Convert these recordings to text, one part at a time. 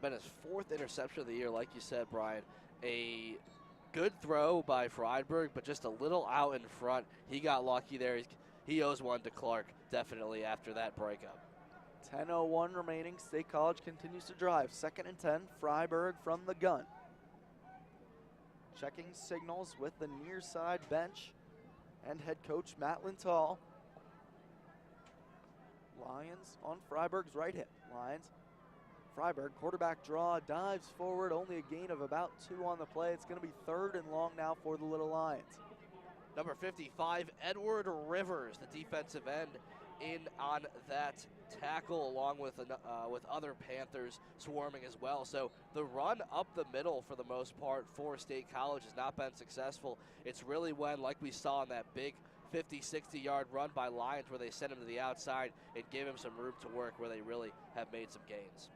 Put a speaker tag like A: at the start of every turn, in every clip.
A: been his 4th interception of the year, like you said, Brian. A good throw by Freiberg, but just a little out in front. He got lucky there. He owes one to Clark, definitely, after that breakup.
B: 10:01 remaining. State College continues to drive. 2nd and 10, Freiberg from the gun. Checking signals with the near side bench and head coach Matt Lintal. Lions on Freiberg's right hip. Lions. Freiberg, quarterback draw, dives forward, only a gain of about 2 on the play. It's going to be 3rd and long now for the Little Lions.
A: Number 55, Edward Rivers, the defensive end, in on that tackle, along with other Panthers swarming as well. So the run up the middle, for the most part, for State College has not been successful. It's really when, like we saw in that big 50, 60-yard run by Lions, where they sent him to the outside and gave him some room to work, where they really have made some gains.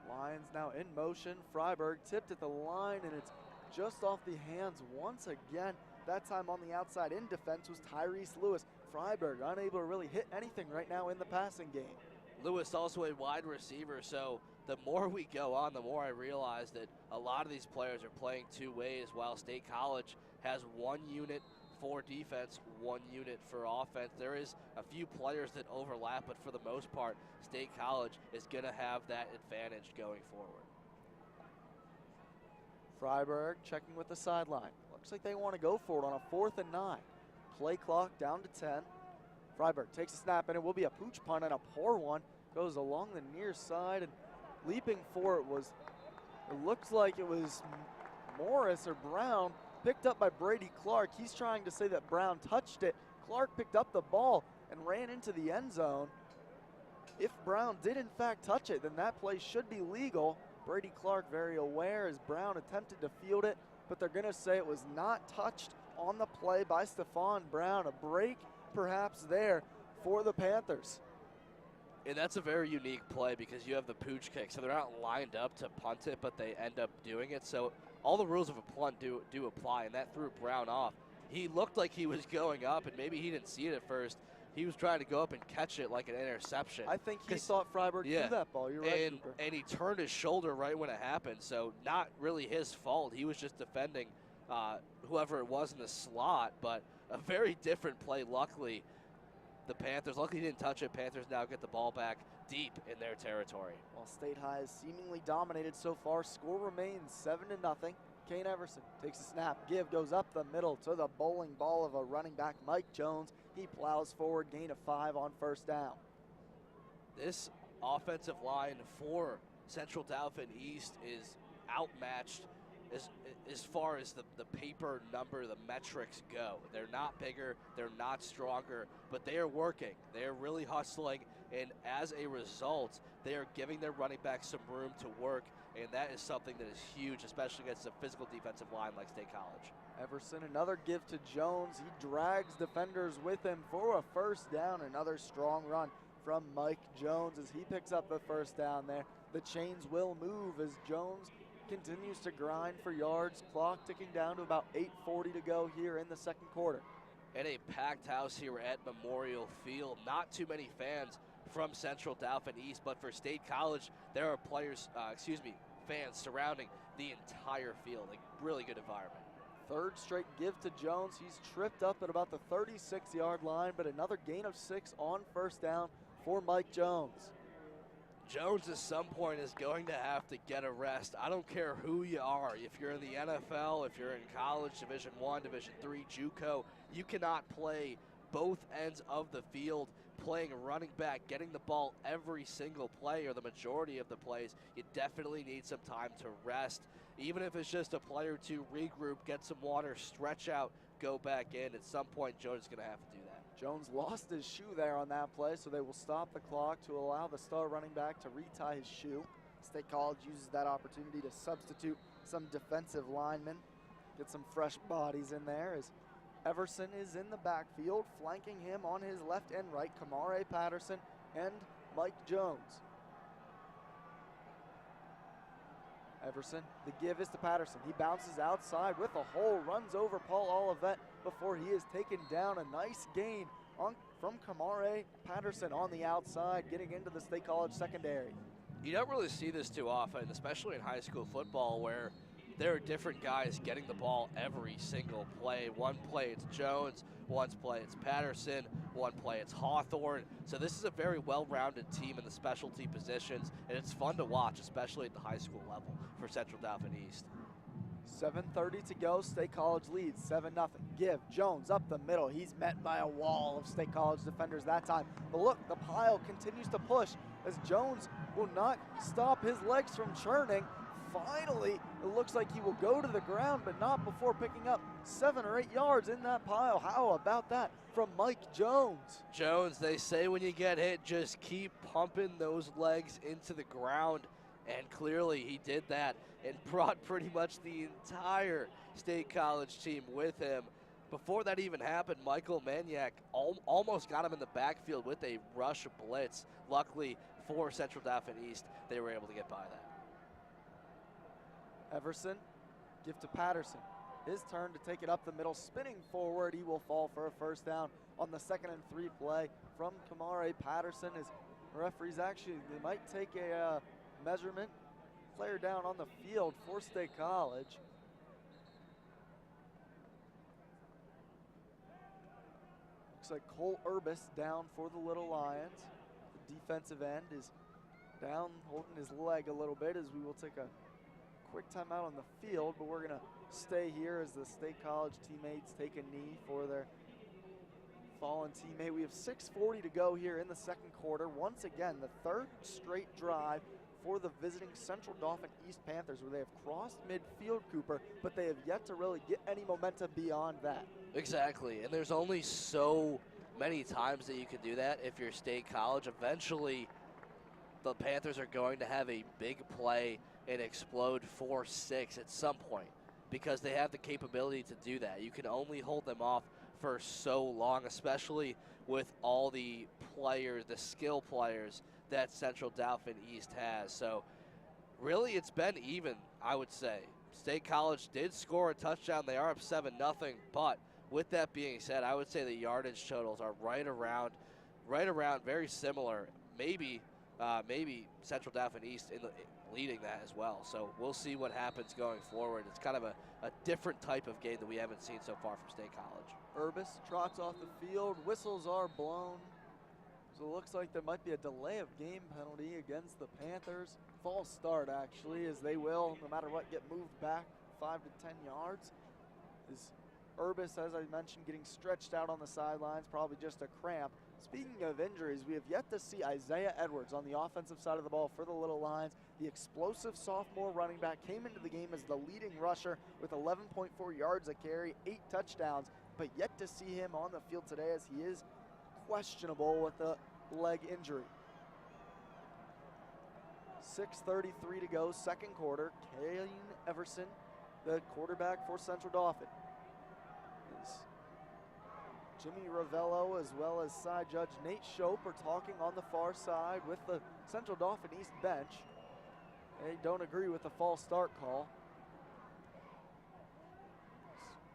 B: Lions now in motion. Freiberg tipped at the line, and it's just off the hands once again. That time on the outside in defense was Tyrese Lewis. Freiberg unable to really hit anything right now in the passing game.
A: Lewis also a wide receiver, so the more we go on, the more I realize that a lot of these players are playing 2 ways, while State College has 1 unit for defense, 1 unit for offense. There is a few players that overlap, but for the most part, State College is going to have that advantage going forward.
B: Freiberg checking with the sideline. Looks like they want to go for it on a 4th and 9. Play clock down to 10. Freiberg takes a snap, and it will be a pooch punt, and a poor one. Goes along the near side, and leaping for it looks like it was Morris or Brown, picked up by Brady Clark. He's trying to say that Brown touched it. Clark picked up the ball and ran into the end zone. If Brown did in fact touch it, then that play should be legal. Brady Clark very aware as Brown attempted to field it, but they're going to say it was not touched on the play by Stephon Brown. A break perhaps there for the Panthers.
A: And that's a very unique play because you have the pooch kick, so they're not lined up to punt it, but they end up doing it. So all the rules of a punt do apply, and that threw Brown off. He looked like he was going up, and maybe he didn't see it at first. He was trying to go up and catch it like an interception.
B: I think he thought Freiberg threw that ball. You're right, Cooper.
A: And he turned his shoulder right when it happened, so not really his fault. He was just defending whoever it was in the slot, but a very different play, luckily. The Panthers, luckily he didn't touch it. Panthers now get the ball back deep in their territory.
B: While State High has seemingly dominated so far, score remains 7-0. Kane Everson takes a snap, give, goes up the middle to the bowling ball of a running back, Mike Jones. He plows forward, gain of 5 on 1st down.
A: This offensive line for Central Dauphin East is outmatched as far as the paper number, the metrics go. They're not bigger, they're not stronger, but they are working. They are really hustling, and as a result, they are giving their running backs some room to work, and that is something that is huge, especially against a physical defensive line like State College.
B: Everson, another give to Jones. He drags defenders with him for a 1st down. Another strong run from Mike Jones as he picks up the 1st down there. The chains will move as Jones continues to grind for yards. Clock ticking down to about 8:40 to go here in the 2nd quarter.
A: And a packed house here at Memorial Field. Not too many fans from Central Dauphin East, but for State College, there are fans surrounding the entire field. A really good environment.
B: 3rd straight give to Jones. He's tripped up at about the 36-yard line, but another gain of 6 on 1st down for Mike Jones.
A: Jones at some point is going to have to get a rest. I don't care who you are. If you're in the NFL, if you're in college, Division I, Division III, JUCO, you cannot play both ends of the field, playing running back, getting the ball every single play or the majority of the plays. You definitely need some time to rest. Even if it's just a play or two, regroup, get some water, stretch out, go back in. At some point, Jones is going to have to do that.
B: Jones lost his shoe there on that play, so they will stop the clock to allow the star running back to retie his shoe. State College uses that opportunity to substitute some defensive linemen, get some fresh bodies in there as Everson is in the backfield, flanking him on his left and right, Kamare Patterson and Mike Jones. Everson, the give is to Patterson. He bounces outside with a hole, runs over Paul Olivet before he is taken down. A nice gain from Kamare Patterson on the outside, getting into the State College secondary.
A: You don't really see this too often, especially in high school football, where there are different guys getting the ball every single play. One play it's Jones, one play it's Patterson, one play it's Hawthorne. So this is a very well-rounded team in the specialty positions, and it's fun to watch, especially at the high school level for Central Dauphin East.
B: 7:30 to go. State College leads 7-0. Give Jones up the middle. He's met by a wall of State College defenders that time. But look, the pile continues to push as Jones will not stop his legs from churning. Finally, it looks like he will go to the ground, but not before picking up 7 or 8 yards in that pile. How about that from Mike Jones?
A: Jones, they say when you get hit, just keep pumping those legs into the ground. And clearly he did that and brought pretty much the entire State College team with him. Before that even happened, Michael Maniak almost got him in the backfield with a rush blitz. Luckily for Central Dauphin East, they were able to get by that.
B: Everson, give to Patterson. His turn to take it up the middle, spinning forward. He will fall for a first down on the 2nd and 3 play from Kamare Patterson. As referees actually, they might take a measurement. Player down on the field for State College. Looks like Cole Urbis down for the Little Lions. The defensive end is down, holding his leg a little bit as we will take a quick timeout on the field, but we're gonna stay here as the State College teammates take a knee for their fallen teammate. We have 6:40 to go here in the second quarter. Once again, the 3rd straight drive for the visiting Central Dauphin East Panthers, where they have crossed midfield, Cooper, but they have yet to really get any momentum beyond that.
A: Exactly, and there's only so many times that you can do that if you're State College. Eventually, the Panthers are going to have a big play and explode 4-6 at some point because they have the capability to do that. You can only hold them off for so long, especially with all the players, the skill players that Central Dauphin East has. So really it's been even, I would say. State College did score a touchdown. They are up 7-0, but with that being said, I would say the yardage totals are right around very similar. Maybe Central Dauphin East leading that as well. So we'll see what happens going forward. It's kind of a different type of game that we haven't seen so far from State College.
B: Urbis trots off the field. Whistles are blown. So it looks like there might be a delay of game penalty against the Panthers. False start, actually, as they will, no matter what, get moved back 5 to 10 yards. Is Urbis, as I mentioned, getting stretched out on the sidelines, probably just a cramp. Speaking of injuries, we have yet to see Isaiah Edwards on the offensive side of the ball for the Little Lions. The explosive sophomore running back came into the game as the leading rusher with 11.4 yards a carry, 8 touchdowns, but yet to see him on the field today as he is questionable with a leg injury. 6:33 to go, second quarter. Kane Everson, the quarterback for Central Dauphin. Jimmy Ravello as well as side judge Nate Shope are talking on the far side with the Central Dauphin East bench. They don't agree with the false start call.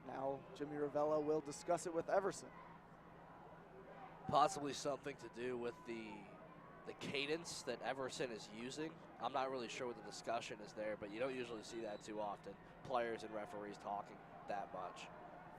B: Now Jimmy Ravello will discuss it with Everson.
A: Possibly something to do with the cadence that Everson is using. I'm not really sure what the discussion is there, but you don't usually see that too often. Players and referees talking that much.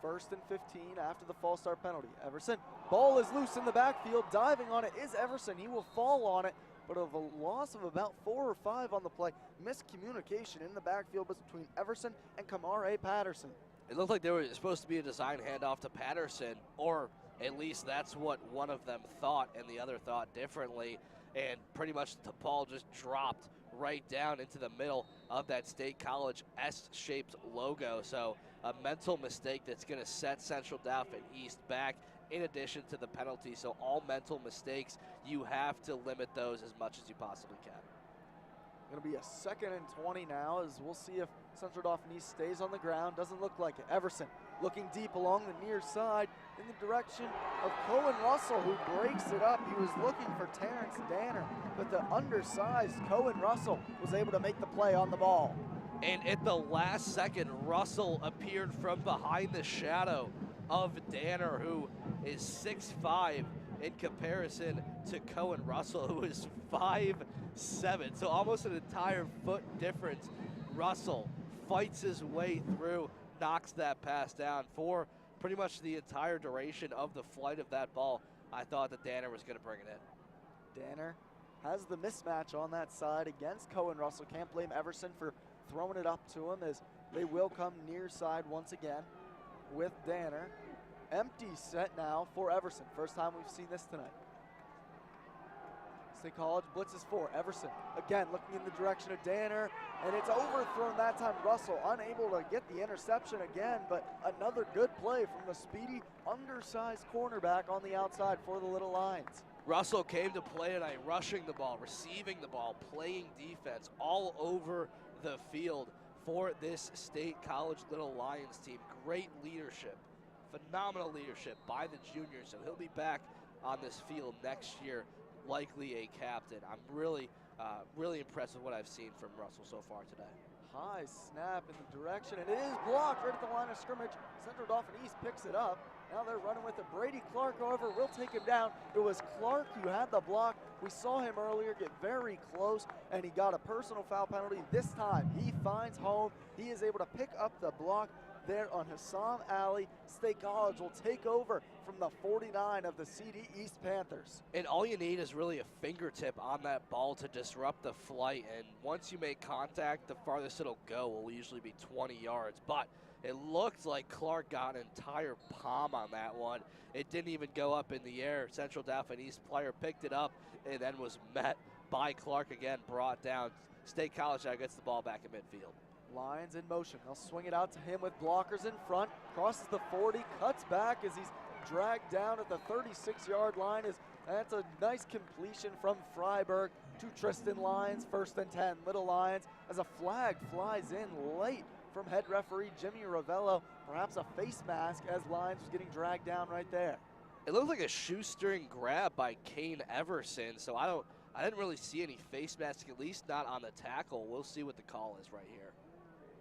B: 1st and 15 after the false start penalty. Everson, ball is loose in the backfield. Diving on it is Everson. He will fall on it, but of a loss of about 4 or 5 on the play. Miscommunication in the backfield between Everson and Kamare Patterson.
A: It looked like there was supposed to be a design handoff to Patterson, or at least that's what one of them thought and the other thought differently. And pretty much the ball just dropped right down into the middle of that State College S-shaped logo. So a mental mistake that's going to set Central Dauphin East back in addition to the penalty. So all mental mistakes, you have to limit those as much as you possibly can.
B: Going to be a 2nd and 20 now as we'll see if Central Dauphin East stays on the ground. Doesn't look like it. Everson looking deep along the near side in the direction of Cohen Russell, who breaks it up. He was looking for Terrence Danner, but the undersized Cohen Russell was able to make the play on the ball.
A: And at the last second, Russell appeared from behind the shadow of Danner, who is 6'5" in comparison to Cohen Russell, who is 5'10". 7. So almost an entire foot difference. Russell fights his way through, knocks that pass down for pretty much the entire duration of the flight of that ball. I thought that Danner was going to bring it in.
B: Danner has the mismatch on that side against Cohen Russell. Can't blame Everson for throwing it up to him, as they will come near side once again with Danner. Empty set now for Everson. First time we've seen this tonight. State College blitzes 4. Everson again looking in the direction of Danner, and it's overthrown that time. Russell unable to get the interception again, but another good play from the speedy, undersized cornerback on the outside for the Little Lions.
A: Russell came to play tonight, rushing the ball, receiving the ball, playing defense all over the field for this State College Little Lions team. Great leadership, phenomenal leadership by the juniors, so he'll be back on this field next year, likely a captain. I'm really impressed with what I've seen from Russell so far today.
B: High snap in the direction, and it is blocked right at the line of scrimmage. Central Dauphin East picks it up. Now they're running with it. Brady Clark, however, will take him down. It was Clark who had the block. We saw him earlier get very close, and he got a personal foul penalty. This time, he finds home. He is able to pick up the block there on Hassam Ali. State College will take over from the 49 of the CD East Panthers.
A: And all you need is really a fingertip on that ball to disrupt the flight, and once you make contact, the farthest it'll go will usually be 20 yards. But it looked like Clark got an entire palm on that one. It didn't even go up in the air. Central Dauphin East player picked it up and then was met by Clark again, brought down. State College now gets the ball back in midfield.
B: Lions in motion. They'll swing it out to him with blockers in front. Crosses the 40, cuts back as he's dragged down at the 36-yard line. That's a nice completion from Freiberg to Tristan Lyons. 1st and 10, Little Lions, as a flag flies in late from head referee Jimmy Ravello. Perhaps a face mask as Lyons was getting dragged down right there.
A: It looked like a shoestring grab by Kane Everson, so I didn't really see any face mask, at least not on the tackle. We'll see what the call is right here.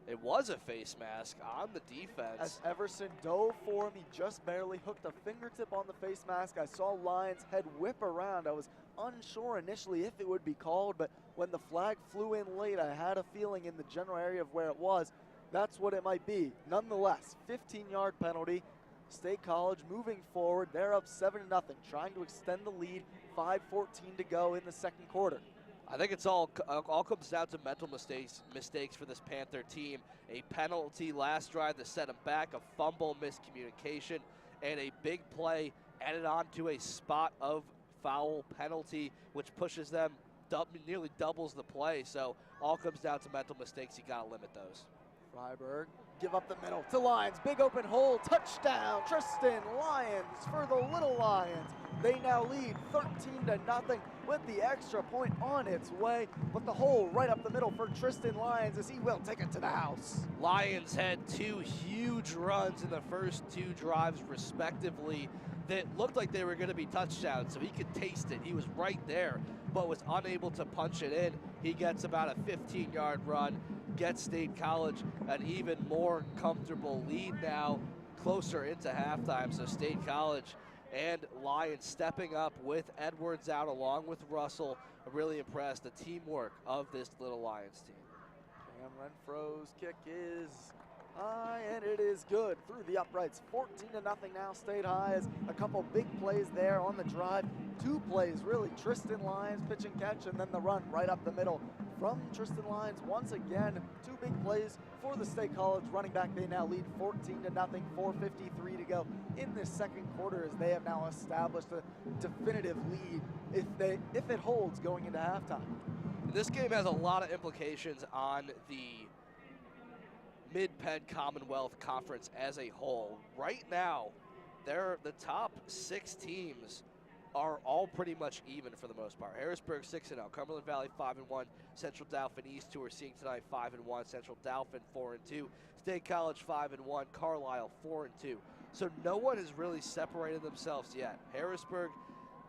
A: It was a face mask on the defense.
B: As Everson dove for him, he just barely hooked a fingertip on the face mask. I saw Lyons' head whip around. I was unsure initially if it would be called, but when the flag flew in late, I had a feeling in the general area of where it was, that's what it might be. Nonetheless, 15-yard penalty. State College moving forward. They're up 7-0, trying to extend the lead. 5:14 to go in the second quarter.
A: I think it's all comes down to mental mistakes for this Panther team. A penalty last drive to set them back, a fumble miscommunication, and a big play added on to a spot of foul penalty, which pushes them nearly doubles the play. So all comes down to mental mistakes. You got to limit those.
B: Freiberg give up the middle to Lyons. Big open hole, touchdown. Tristan Lyons for the Little Lions. They now lead 13-0 with the extra point on its way. But the hole right up the middle for Tristan Lyons as he will take it to the house.
A: Lions had 2 huge runs in the first 2 drives respectively that looked like they were going to be touchdowns, so he could taste it. He was right there, but was unable to punch it in. He gets about a 15-yard run, gets State College an even more comfortable lead now, closer into halftime. So State College and Lions stepping up with Edwards out along with Russell. I'm really impressed the teamwork of this Little Lions team.
B: Cam Renfro's kick is high, and it is good through the uprights. 14-0 now, State High, as a couple big plays there on the drive. 2 plays, really. Tristan Lyons pitch and catch, and then the run right up the middle from Tristan Lyons. Once again, 2 big plays for the State College running back. They now lead 14-0, 4:53 to go in this second quarter, as they have now established a definitive lead if it holds going into halftime.
A: This game has a lot of implications on the Mid-Penn Commonwealth Conference as a whole. Right now, the top 6 teams are all pretty much even for the most part. Harrisburg 6-0, Cumberland Valley 5-1, Central Dauphin East, who we're seeing tonight, 5-1, Central Dauphin 4-2, State College 5-1, Carlisle 4-2. So no one has really separated themselves yet. Harrisburg,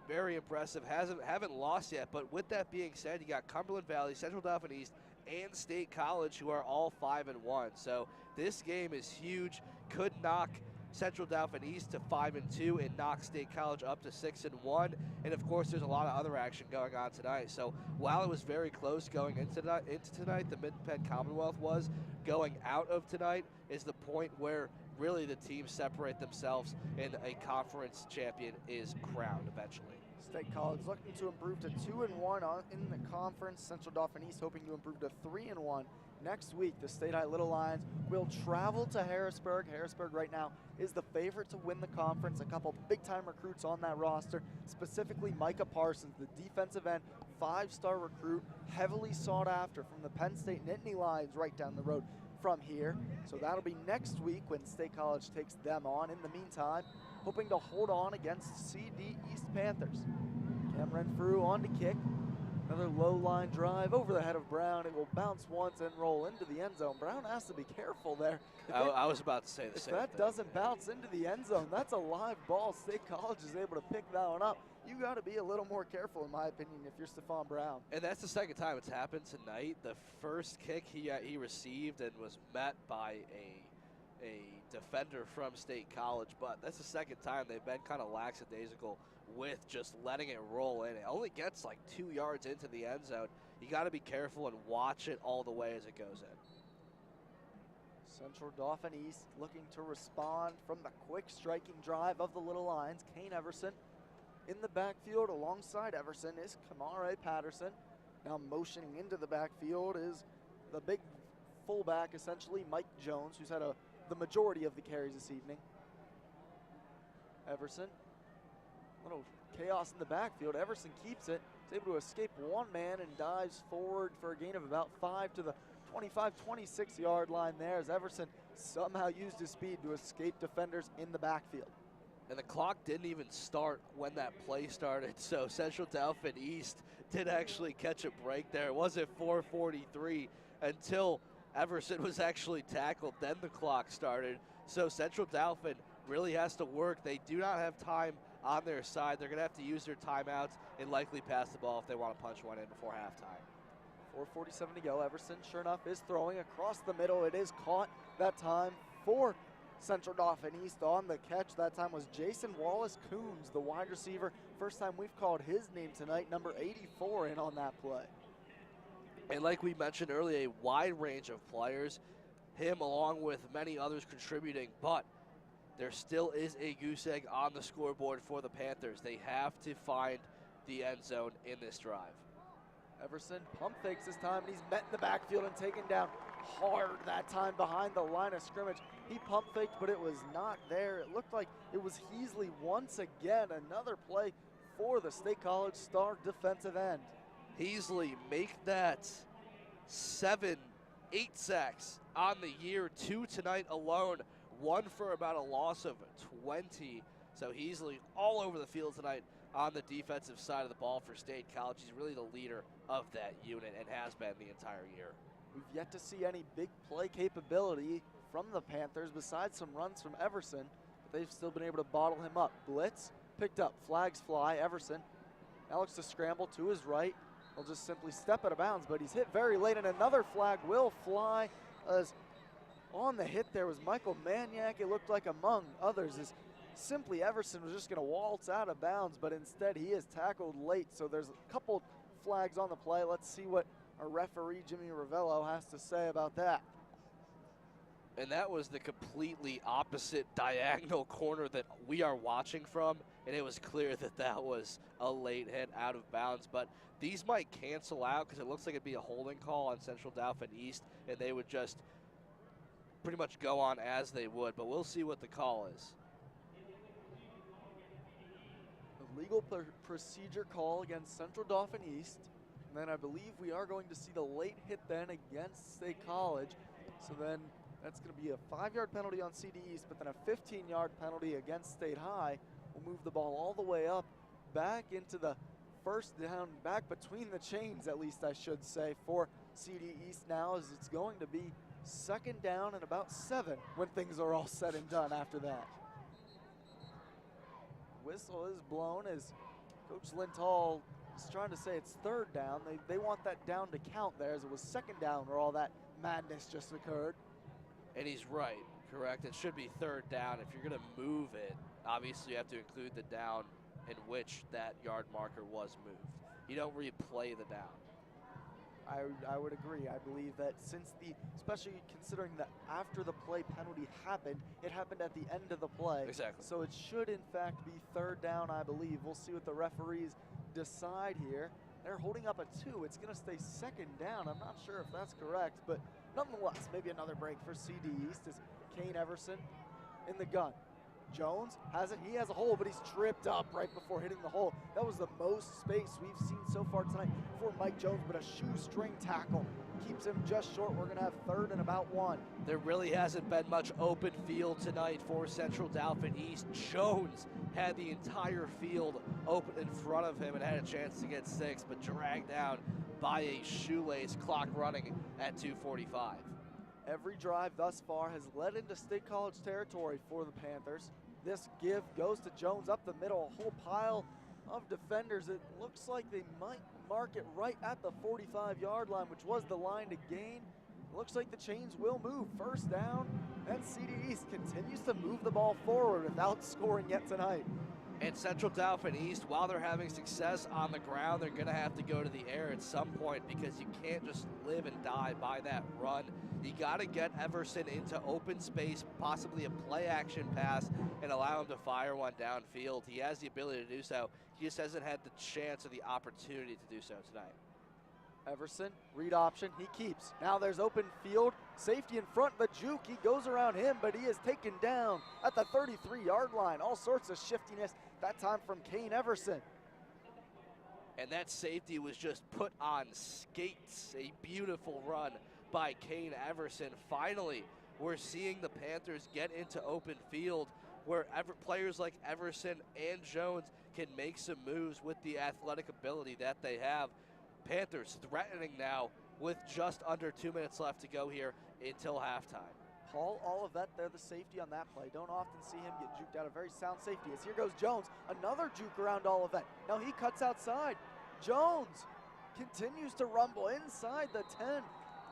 A: very impressive, haven't lost yet. But with that being said, you got Cumberland Valley, Central Dauphin East, and State College, who are all 5-1. So this game is huge. Could knock Central Dauphin East to 5-2 and knock State College up to 6-1. And of course, there's a lot of other action going on tonight. So while it was very close going into tonight, the Mid-Penn Commonwealth was going out of tonight is the point where really the teams separate themselves and a conference champion is crowned eventually.
B: State College looking to improve to 2-1 in the conference. Central Dauphin East hoping to improve to 3-1. Next week, the State High Little Lions will travel to Harrisburg. Harrisburg right now is the favorite to win the conference. A couple big-time recruits on that roster, specifically Micah Parsons, the defensive end, 5-star recruit, heavily sought after from the Penn State Nittany Lions right down the road from here. So that'll be next week when State College takes them on. In the meantime, hoping to hold on against CD East Panthers. Cam Renfrew on to kick. Another low line drive over the head of Brown. It will bounce once and roll into the end zone. Brown has to be careful there.
A: I was about to say the same thing.
B: If that doesn't bounce into the end zone, that's a live ball. State College is able to pick that one up. You got to be a little more careful, in my opinion, if you're Stephon Brown.
A: And that's the second time it's happened tonight. The first kick he received and was met by a defender from State College, but that's the second time they've been kind of lackadaisical with just letting it roll in. It only gets like 2 yards into the end zone. You got to be careful and watch it all the way as it goes in.
B: Central Dauphin East looking to respond from the quick striking drive of the Little Lions. Kane Everson in the backfield alongside Everson is Kamare Patterson. Now motioning into the backfield is the big fullback, essentially Mike Jones, who's had the majority of the carries this evening. Everson, little chaos in the backfield. Everson keeps it, is able to escape one man and dives forward for a gain of about 5 to the 25, 26-yard line there as Everson somehow used his speed to escape defenders in the backfield.
A: And the clock didn't even start when that play started, so Central Dauphin East did actually catch a break there. It wasn't 4:43 until Everson was actually tackled, then the clock started. So Central Dauphin really has to work. They do not have time on their side. They're going to have to use their timeouts and likely pass the ball if they want to punch one in before halftime.
B: 4:47 to go. Everson, sure enough, is throwing across the middle. It is caught that time for Central Dauphin East. On the catch that time was Jason Wallace-Coons, the wide receiver. First time we've called his name tonight, number 84 in on that play.
A: And like we mentioned earlier, a wide range of players, him along with many others contributing, but there still is a goose egg on the scoreboard for the Panthers. They have to find the end zone in this drive.
B: Everson pump fakes this time, and he's met in the backfield and taken down hard that time behind the line of scrimmage. He pump faked, but it was not there. It looked like it was Heasley once again. Another play for the State College star defensive end.
A: Heasley make that 8 sacks on the year, 2 tonight alone, 1 for about a loss of 20. So Heasley all over the field tonight on the defensive side of the ball for State College. He's really the leader of that unit and has been the entire year.
B: We've yet to see any big play capability from the Panthers besides some runs from Everson, but they've still been able to bottle him up. Blitz picked up, flags fly. Everson now looks to scramble to his right. He'll just simply step out of bounds, but he's hit very late, and another flag will fly as on the hit there was Michael Maniac. It looked like among others as simply Everson was just going to waltz out of bounds, but instead he is tackled late. So there's a couple flags on the play. Let's see what our referee, Jimmy Ravello, has to say about that.
A: And that was the completely opposite diagonal corner that we are watching from, and it was clear that that was a late hit out of bounds. But these might cancel out because it looks like it'd be a holding call on Central Dauphin East, and they would just pretty much go on as they would. But we'll see what the call is.
B: The legal procedure call against Central Dauphin East. And then I believe we are going to see the late hit then against State College. So then that's going to be a 5-yard penalty on CD East, but then a 15-yard penalty against State High. We'll move the ball all the way up, back into the first down, back between the chains at least I should say, for CD East now, as it's going to be 2nd down and about 7 when things are all said and done after that. Whistle is blown as Coach Linthal is trying to say it's 3rd down. They want that down to count there, as it was 2nd down where all that madness just occurred.
A: And he's right, Correct. It should be third down. If you're going to move it, obviously you have to include the down in which that yard marker was moved. You don't replay the down.
B: I would agree. I believe that especially considering that after the play penalty happened, it happened at the end of the play.
A: Exactly.
B: So it should in fact be third down, I believe. We'll see what the referees decide here. They're holding up a 2. It's going to stay second down. I'm not sure if that's correct, but nonetheless, maybe another break for CD East as Kane Everson in the gun. Jones has it. He has a hole, but he's tripped up right before hitting the hole. That was the most space we've seen so far tonight for Mike Jones, but a shoestring tackle keeps him just short. We're going to have third and about 1.
A: There really hasn't been much open field tonight for Central Dauphin East. Jones had the entire field open in front of him and had a chance to get 6, but dragged down by a shoelace, clock running at 2:45.
B: Every drive thus far has led into State College territory for the Panthers. This give goes to Jones up the middle, a whole pile of defenders. It looks like they might mark it right at the 45-yard line, which was the line to gain. Looks like the chains will move. First down, and CD East continues to move the ball forward without scoring yet tonight.
A: And Central Dauphin East, while they're having success on the ground, they're going to have to go to the air at some point because you can't just live and die by that run. You got to get Everson into open space, possibly a play action pass, and allow him to fire one downfield. He has the ability to do so. He just hasn't had the chance or the opportunity to do so tonight.
B: Everson, read option, he keeps. Now there's open field, safety in front, the juke, he goes around him, but he is taken down at the 33-yard line. All sorts of shiftiness, that time from Kane Everson.
A: And that safety was just put on skates. A beautiful run by Kane Everson. Finally, we're seeing the Panthers get into open field where players like Everson and Jones can make some moves with the athletic ability that they have. Panthers threatening now with just under 2 minutes left to go here until halftime.
B: Paul Olivet there, the safety on that play. Don't often see him get juked out. A very sound safety. As here goes Jones, another juke around Olivet. Now he cuts outside. Jones continues to rumble inside the 10.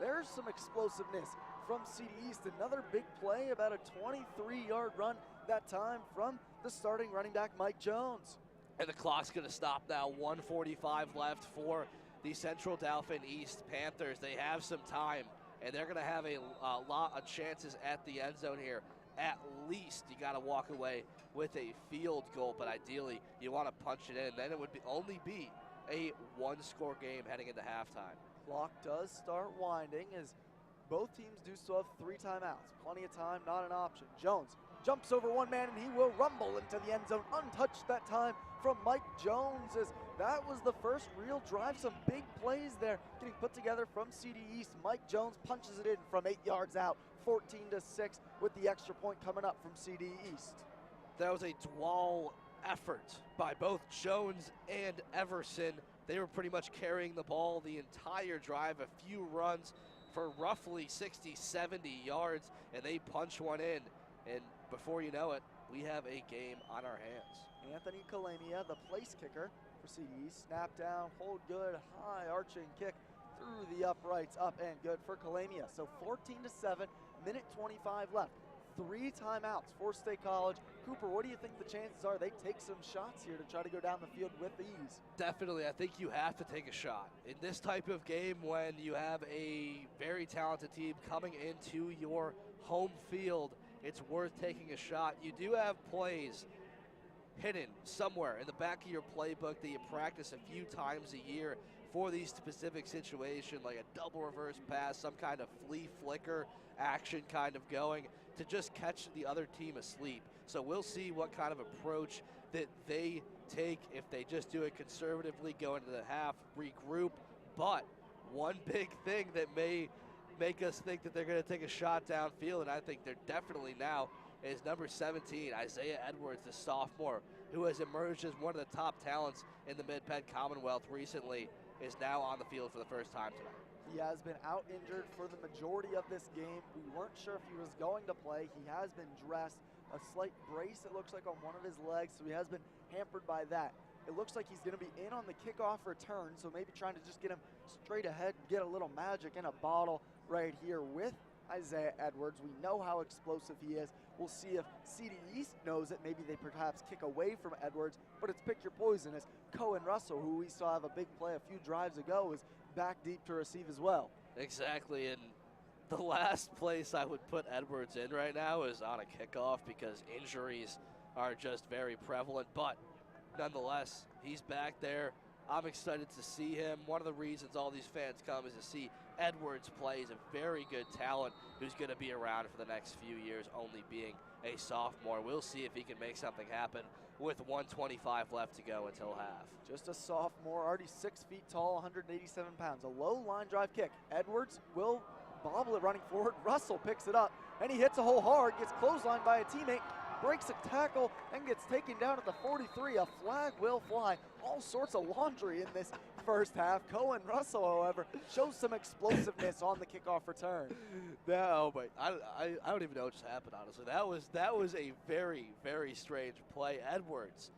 B: There's some explosiveness from CD East. Another big play, about a 23-yard run that time from the starting running back, Mike Jones.
A: And the clock's going to stop now. 1:45 left for the Central Dauphin East Panthers. They have some time, and they're going to have a lot of chances at the end zone here. At least you got to walk away with a field goal, but ideally you want to punch it in. Then it would only be a one-score game heading into halftime.
B: Clock does start winding as both teams do still have 3 timeouts. Plenty of time, not an option. Jones jumps over one man, and he will rumble into the end zone, untouched that time from Mike Jones, as that was the first real drive. Some big plays there getting put together from CD East. Mike Jones punches it in from 8 yards out, 14-6 with the extra point coming up from CD East.
A: That was a dual effort by both Jones and Everson. They were pretty much carrying the ball the entire drive, a few runs for roughly 60, 70 yards, and they punch one in. And before you know it, we have a game on our hands.
B: Anthony Kalemia, the place kicker for CD East. Snap down, hold good, high arching kick through the uprights, up and good for Kalemia. So 14-7, minute 25 left. 3 timeouts for State College. Cooper, what do you think the chances are they take some shots here to try to go down the field with ease?
A: Definitely, I think you have to take a shot. In this type of game, when you have a very talented team coming into your home field, it's worth taking a shot. You do have plays hidden somewhere in the back of your playbook that you practice a few times a year for these specific situations, like a double reverse pass, some kind of flea flicker action kind of going to just catch the other team asleep. So we'll see what kind of approach that they take if they just do it conservatively, go into the half, regroup. But one big thing that may make us think that they're going to take a shot downfield, and I think they're definitely now, is number 17, Isaiah Edwards, the sophomore, who has emerged as one of the top talents in the Mid-Penn Commonwealth recently, is now on the field for the first time tonight.
B: He has been out injured for the majority of this game. We weren't sure if he was going to play. He has been dressed. A slight brace, it looks like, on one of his legs, so he has been hampered by that. It looks like he's going to be in on the kickoff return, so maybe trying to just get him straight ahead, get a little magic in a bottle right here with Isaiah Edwards. We know how explosive he is. We'll see if CD East knows it. Maybe they perhaps kick away from Edwards, but it's pick your poison as Cohen Russell, who we saw have a big play a few drives ago, is back deep to receive as well.
A: Exactly, and the last place I would put Edwards in right now is on a kickoff because injuries are just very prevalent, but nonetheless, he's back there. I'm excited to see him. One of the reasons all these fans come is to see Edwards play. He's a very good talent who's going to be around for the next few years, only being a sophomore. We'll see if he can make something happen with 1:25 left to go until half.
B: Just a sophomore, already 6 feet tall, 187 pounds. A low line drive kick. Edwards will bobble it running forward. Russell picks it up, and he hits a hole hard, gets clotheslined by a teammate, breaks a tackle, and gets taken down at the 43. A flag will fly. All sorts of laundry in this first half. Cohen Russell, however, shows some explosiveness on the kickoff return.
A: No, but I don't even know what just happened, honestly. That was a very, very strange play. Edwards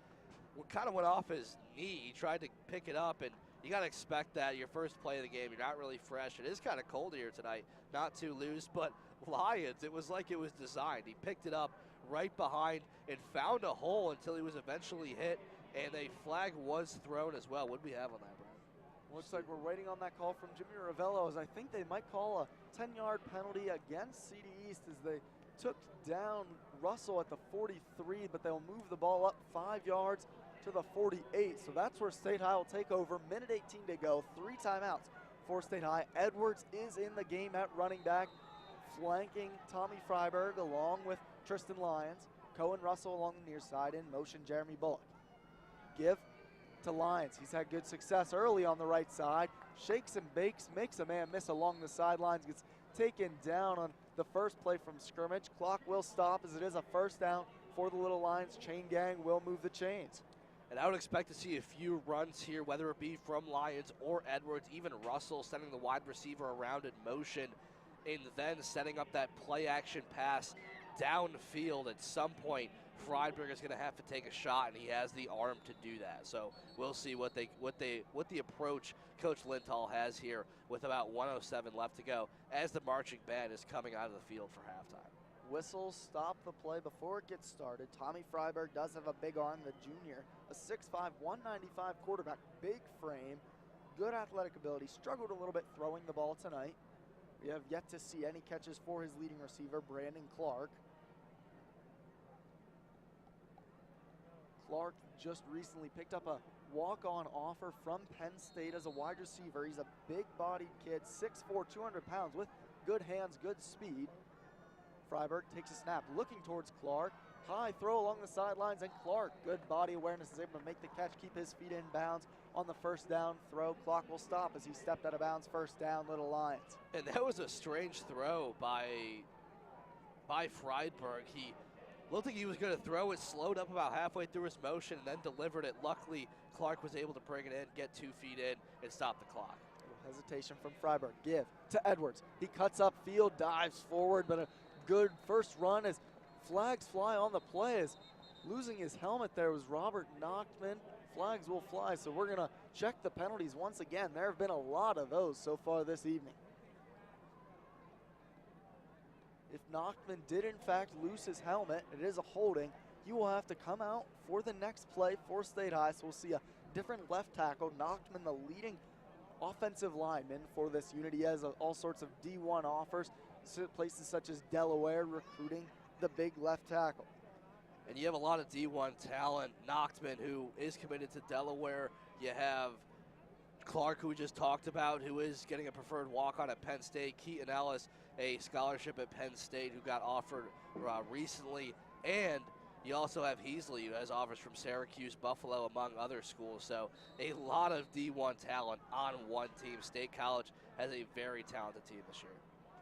A: kind of went off his knee. He tried to pick it up, and you got to expect that. Your first play of the game, you're not really fresh. It is kind of cold here tonight, not too loose, but Lions, it was like it was designed. He picked it up right behind and found a hole until he was eventually hit, and a flag was thrown as well. What do we have on that, Brian?
B: Looks like we're waiting on that call from Jimmy Ravello, as I think they might call a 10-yard penalty against CD East as they took down Russell at the 43, but they'll move the ball up 5 yards to the 48. So that's where State High will take over. Minute 18 to go, 3 timeouts for State High. Edwards is in the game at running back, flanking Tommy Freiberg along with Tristan Lyons. Cohen Russell along the near side, in motion Jeremy Bullock. Give to Lyons. He's had good success early on the right side. Shakes and bakes, makes a man miss along the sidelines, gets taken down on the first play from scrimmage. Clock will stop as it is a first down for the Little Lions. Chain gang will move the chains.
A: And I would expect to see a few runs here, whether it be from Lyons or Edwards, even Russell sending the wide receiver around in motion and then setting up that play action pass downfield. At some point, Freiberg is going to have to take a shot, and he has the arm to do that. So we'll see what the approach Coach Linthal has here with about 1:07 left to go as the marching band is coming out of the field for halftime.
B: Whistles stop the play before it gets started. Tommy Freiberg does have a big arm, the junior, a 6'5", 195 quarterback, big frame, good athletic ability, struggled a little bit throwing the ball tonight. We have yet to see any catches for his leading receiver, Brandon Clark. Clark just recently picked up a walk-on offer from Penn State as a wide receiver. He's a big-bodied kid, 6'4", 200 pounds, with good hands, good speed. Freiberg takes a snap, looking towards Clark. High throw along the sidelines, and Clark, good body awareness, is able to make the catch, keep his feet in bounds on the first down throw. Clock will stop as he stepped out of bounds. First down, Little Lions.
A: And that was a strange throw by Freiberg. He looked like he was going to throw it, slowed up about halfway through his motion, and then delivered it. Luckily, Clark was able to bring it in, get 2 feet in, and stop the clock.
B: Hesitation from Freiberg. Give to Edwards. He cuts upfield, dives forward, but a good first run as flags fly on the play. As losing his helmet there was Robert Nachtman. Flags will fly, so we're going to check the penalties once again. There have been a lot of those so far this evening. If Nachtman did in fact lose his helmet, it is a holding. He will have to come out for the next play for State High, so we'll see a different left tackle. Nachtman, the leading offensive lineman for this unit. He has all sorts of D1 offers, places such as Delaware recruiting the big left tackle.
A: And you have a lot of D1 talent. Nachtman, who is committed to Delaware. You have Clark, who we just talked about, who is getting a preferred walk-on at Penn State. Keaton Ellis, a scholarship at Penn State, who got offered recently. And you also have Heasley, who has offers from Syracuse, Buffalo, among other schools. So a lot of D1 talent on one team. State College has a very talented team this year.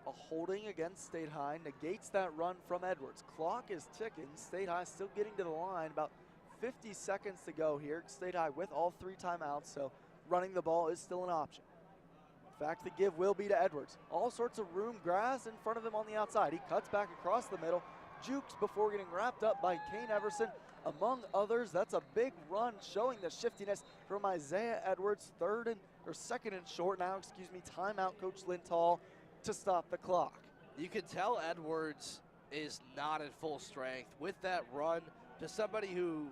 B: A holding against State High negates that run from Edwards. Clock is ticking. State High still getting to the line. About 50 seconds to go here. State High with all 3 timeouts, so running the ball is still an option. In fact, the give will be to Edwards. All sorts of room, grass in front of him on the outside. He cuts back across the middle, jukes before getting wrapped up by Kane Everson, among others. That's a big run, showing the shiftiness from Isaiah Edwards. Second and short now, timeout, Coach Linthal, to stop the clock.
A: You can tell Edwards is not at full strength. With that run, to somebody who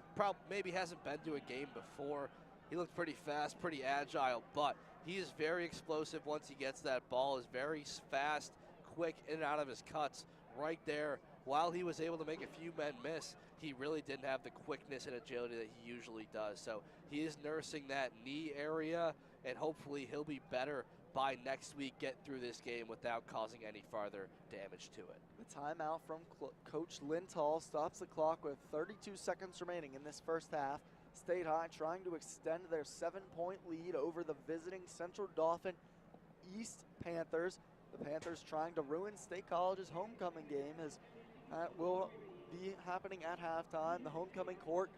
A: maybe hasn't been to a game before, he looked pretty fast, pretty agile, but he is very explosive once he gets that ball, is very fast, quick in and out of his cuts right there. While he was able to make a few men miss, he really didn't have the quickness and agility that he usually does. So he is nursing that knee area, and hopefully he'll be better by next week, get through this game without causing any farther damage to it.
B: The timeout from Coach Linthal stops the clock with 32 seconds remaining in this first half. State High trying to extend their 7-point lead over the visiting Central Dauphin East Panthers. The Panthers trying to ruin State College's homecoming game, as that will be happening at halftime. The homecoming court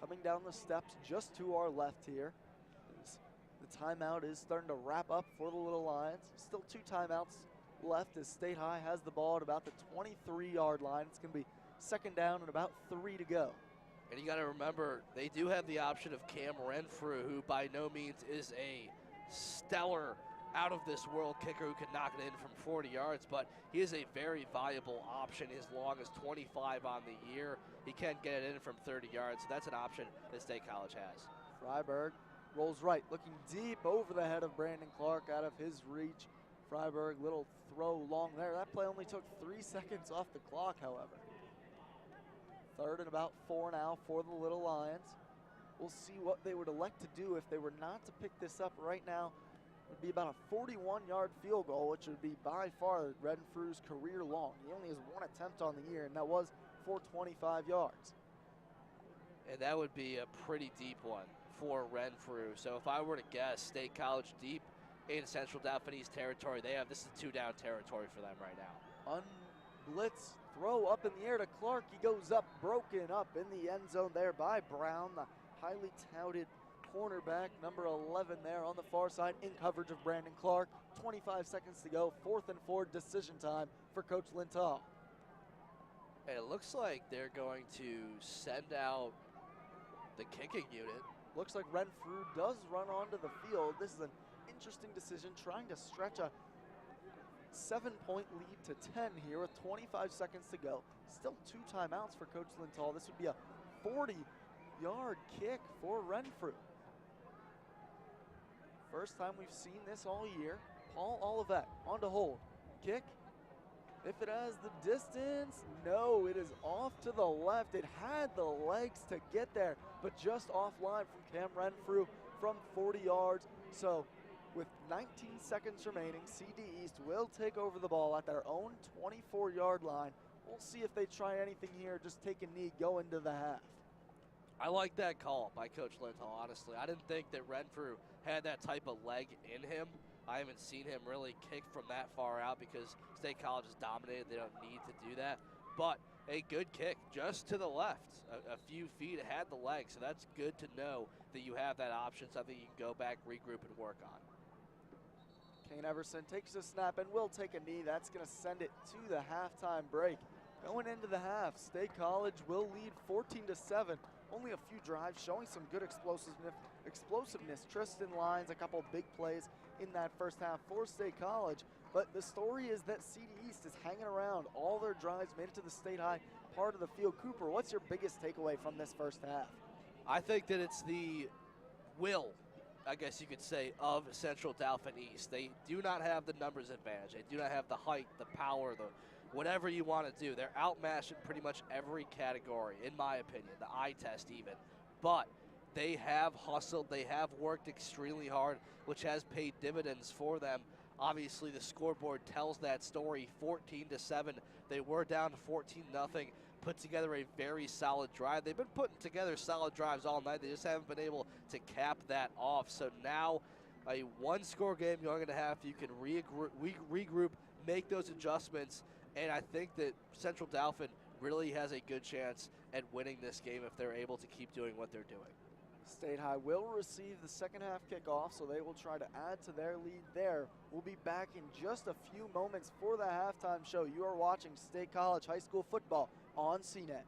B: coming down the steps just to our left here. The timeout is starting to wrap up for the Little Lions. Still 2 timeouts left as State High has the ball at about the 23-yard line. It's going to be second down and about 3 to go.
A: And you got to remember, they do have the option of Cam Renfrew, who by no means is a stellar, out-of-this-world kicker who can knock it in from 40 yards, but he is a very valuable option as long as 25 on the year. He can get it in from 30 yards, so that's an option that State College has.
B: Freiberg rolls right, looking deep over the head of Brandon Clark, out of his reach. Freiberg, little throw long there. That play only took 3 seconds off the clock, however. Third and about 4 now for the Little Lions. We'll see what they would elect to do if they were not to pick this up right now. It would be about a 41-yard field goal, which would be by far Renfrew's career long. He only has 1 attempt on the year, and that was for 25 yards.
A: And that would be a pretty deep one for Renfrew. So if I were to guess, State College deep in Central Dauphinese territory, this is 2-down territory for them right now.
B: Unblitz throw up in the air to Clark. He goes up, broken up in the end zone there by Brown, the highly touted cornerback, number 11 there on the far side in coverage of Brandon Clark. 25 seconds to go, 4th and 4, decision time for Coach Linthal.
A: And it looks like they're going to send out the kicking unit.
B: Looks like Renfrew does run onto the field. This is an interesting decision, trying to stretch a 7-point lead to 10 here with 25 seconds to go. Still 2 timeouts for Coach Linthal. This would be a 40-yard kick for Renfrew. First time we've seen this all year. Paul Olivet on to hold. Kick. If it has the distance, no, it is off to the left. It had the legs to get there, but just offline from Cam Renfrew from 40 yards. So with 19 seconds remaining, CD East will take over the ball at their own 24-yard line. We'll see if they try anything here, just take a knee, go into the half.
A: I like that call by Coach Linthal, honestly. I didn't think that Renfrew had that type of leg in him. I haven't seen him really kick from that far out because State College is dominated. They don't need to do that. But a good kick just to the left, a few feet. It had the leg, so that's good to know that you have that option, something you can go back, regroup, and work on.
B: Kane Everson takes a snap and will take a knee. That's going to send it to the halftime break. Going into the half, State College will lead 14-7. Only a few drives, showing some good explosiveness. Tristan Lyons, a couple big plays in that first half for State College. But the story is that CD East is hanging around. All their drives made it to the State High part of the field. Cooper, what's your biggest takeaway from this first half?
A: I think that it's the will, I guess you could say, of Central Dauphin East. They do not have the numbers advantage. They do not have the height, the power, the whatever you want to do. They're outmatched in pretty much every category, in my opinion, the eye test even. But they have hustled. They have worked extremely hard, which has paid dividends for them. Obviously, the scoreboard tells that story, 14-7. They were down to 14-0, put together a very solid drive. They've been putting together solid drives all night. They just haven't been able to cap that off. So now a one-score game going into half, you can regroup, make those adjustments, and I think that Central Dauphin really has a good chance at winning this game if they're able to keep doing what they're doing.
B: State High will receive the second half kickoff, so they will try to add to their lead there. We'll be back in just a few moments for the halftime show. You are watching State College High School football on CNET.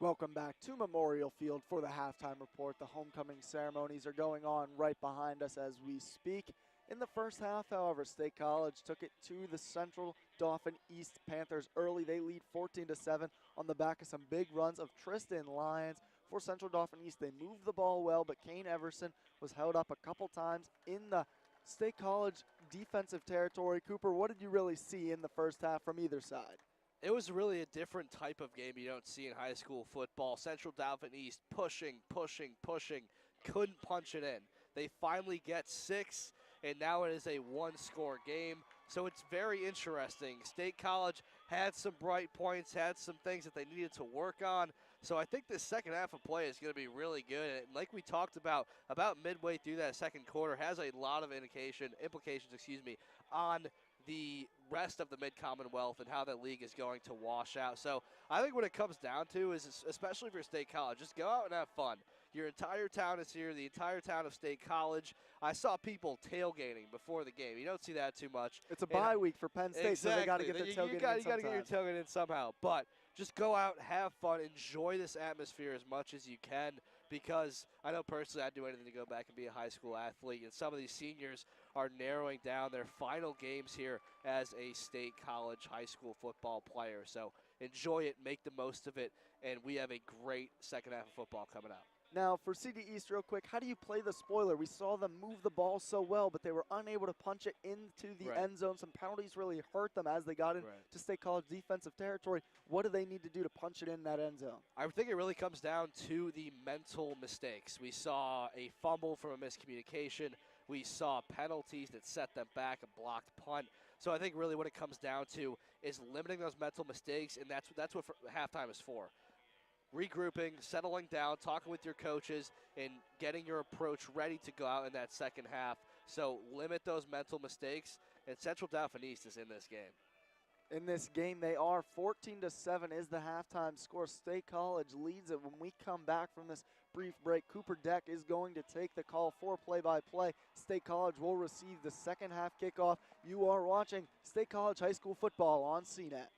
B: Welcome back to Memorial Field for the halftime report. The homecoming ceremonies are going on right behind us as we speak. In the first half, however, State College took it to the Central Dauphin East Panthers early. They lead 14-7 on the back of some big runs of Tristan Lyons. For Central Dauphin East, they moved the ball well, but Kane Everson was held up a couple times in the State College defensive territory. Cooper, what did you really see in the first half from either side?
A: It was really a different type of game you don't see in high school football. Central Dauphin East pushing, couldn't punch it in. They finally get 6, and now it is a one-score game. So it's very interesting. State College had some bright points, had some things that they needed to work on. So I think this second half of play is going to be really good. And like we talked about midway through that second quarter, has a lot of implications, on the rest of the Mid-Commonwealth and how that league is going to wash out. So I think what it comes down to is, especially for State College, just go out and have fun. Your entire town is here, the entire town of State College. I saw people tailgating before the game. You don't see that too much.
B: It's a bye week for Penn State,
A: exactly.
B: So they got to get their tailgating in sometime.
A: You got to get your tailgating in somehow. But just go out, have fun, enjoy this atmosphere as much as you can, because I know personally I'd do anything to go back and be a high school athlete, and some of these seniors are narrowing down their final games here as a State College high school football player. So enjoy it, make the most of it, and we have a great second half of football coming up.
B: Now, for CD East, real quick, how do you play the spoiler? We saw them move the ball so well, but they were unable to punch it into the end zone. Some penalties really hurt them as they got into State College defensive territory. What do they need to do to punch it in that end zone?
A: I think it really comes down to the mental mistakes. We saw a fumble from a miscommunication. We saw penalties that set them back, a blocked punt. So I think really what it comes down to is limiting those mental mistakes, and that's what halftime is for. Regrouping, settling down, talking with your coaches, and getting your approach ready to go out in that second half. So limit those mental mistakes, and Central Dauphin East is in this game.
B: In this game, they are 14-7 is the halftime score. State College leads it. When we come back from this brief break, Cooper Deck is going to take the call for play-by-play. State College will receive the second half kickoff. You are watching State College High School football on CNET.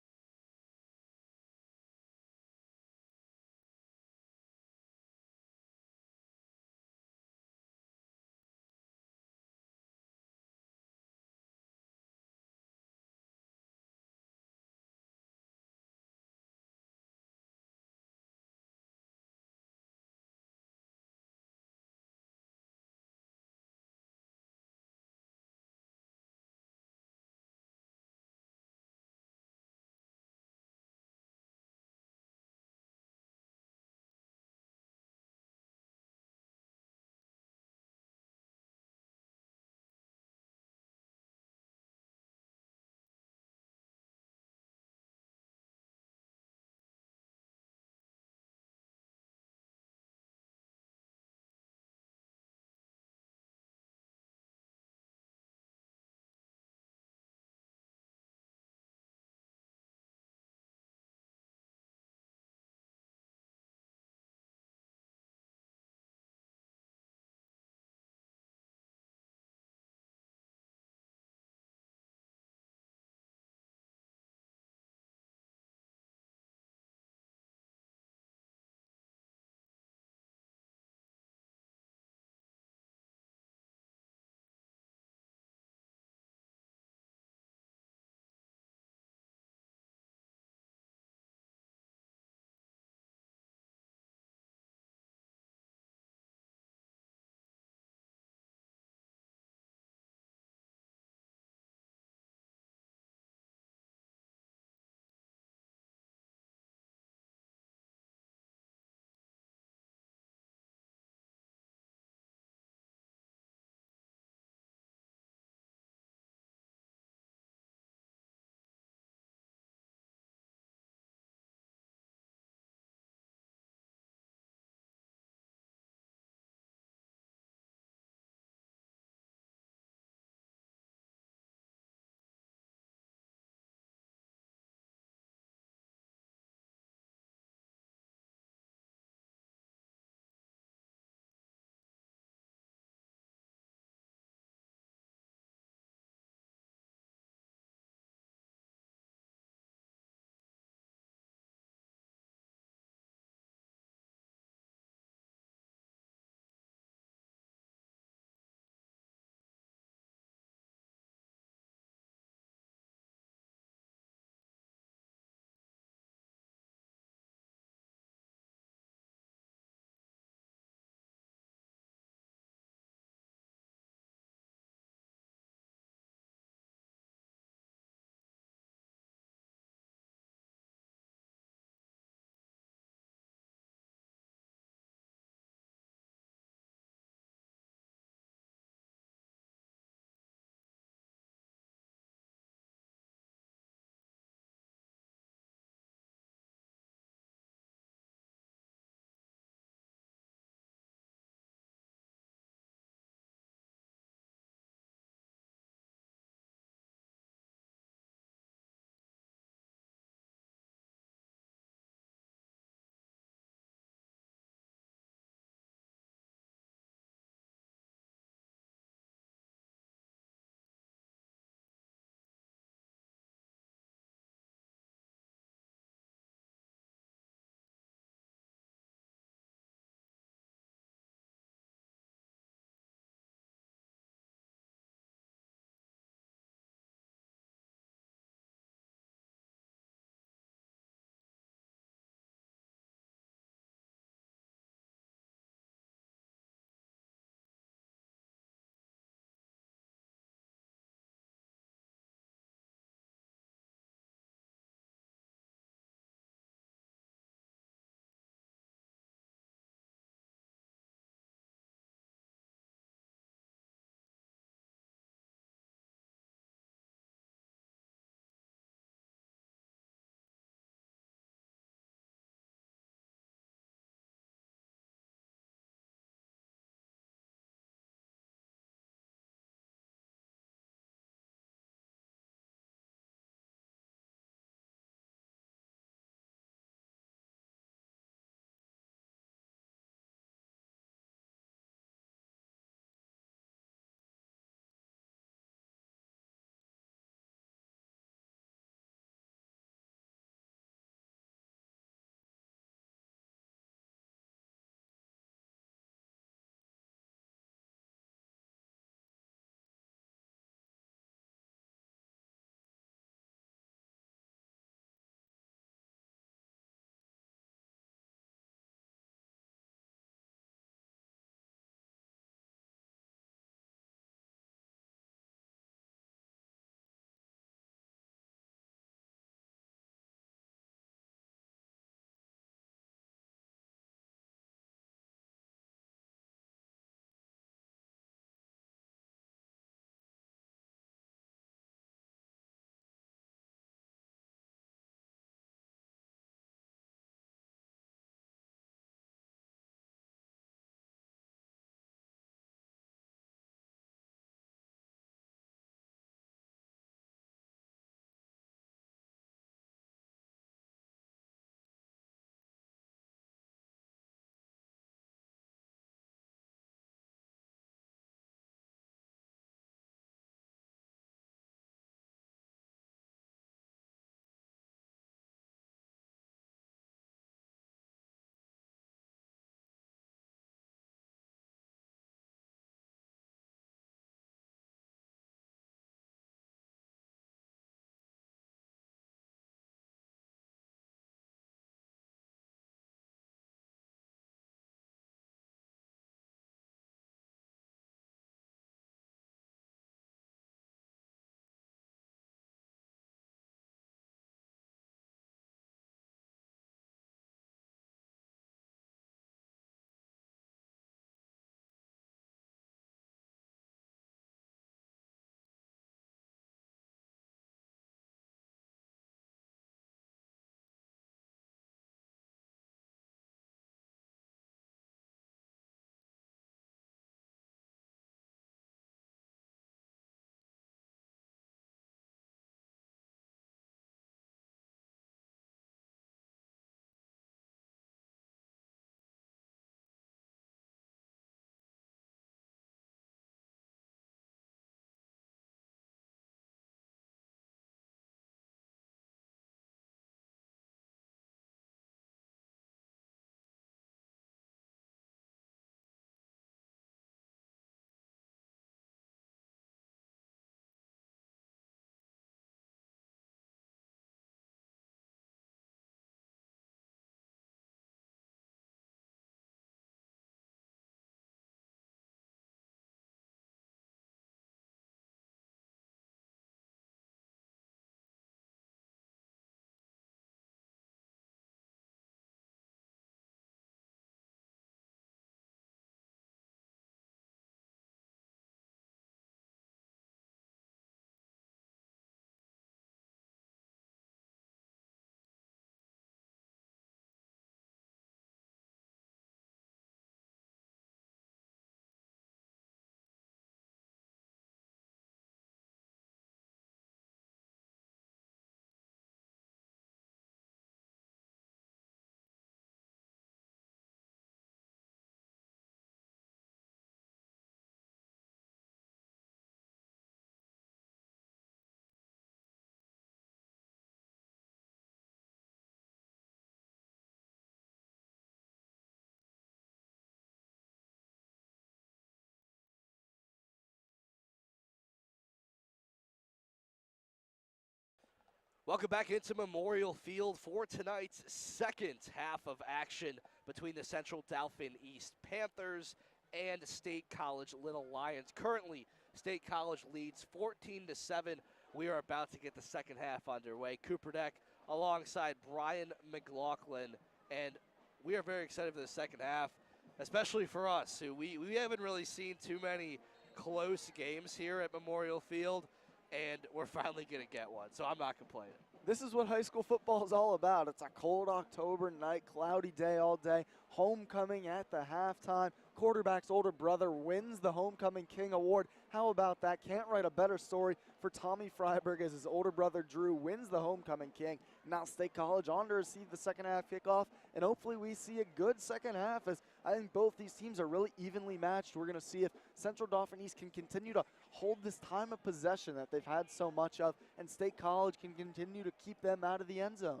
A: Welcome back into Memorial Field for tonight's second half of action between the Central Dauphin East Panthers and State College Little Lions. Currently, State College leads 14-7. We are about to get the second half underway. Cooper Deck alongside Brian McLaughlin, and we are very excited for the second half, especially for us, who we haven't really seen too many close games here at Memorial Field, and we're finally going to get one, so I'm not complaining.
B: This is what high school football is all about. It's a cold October night, cloudy day all day, homecoming at the halftime. Quarterback's older brother wins the Homecoming King Award. How about that? Can't write a better story for Tommy Freiberg as his older brother Drew wins the Homecoming King. Now State College on to receive the second half kickoff, and hopefully we see a good second half, as I think both these teams are really evenly matched. We're going to see if Central Dauphin East can continue to hold this time of possession that they've had so much of, and State College can continue to keep them out of the end zone.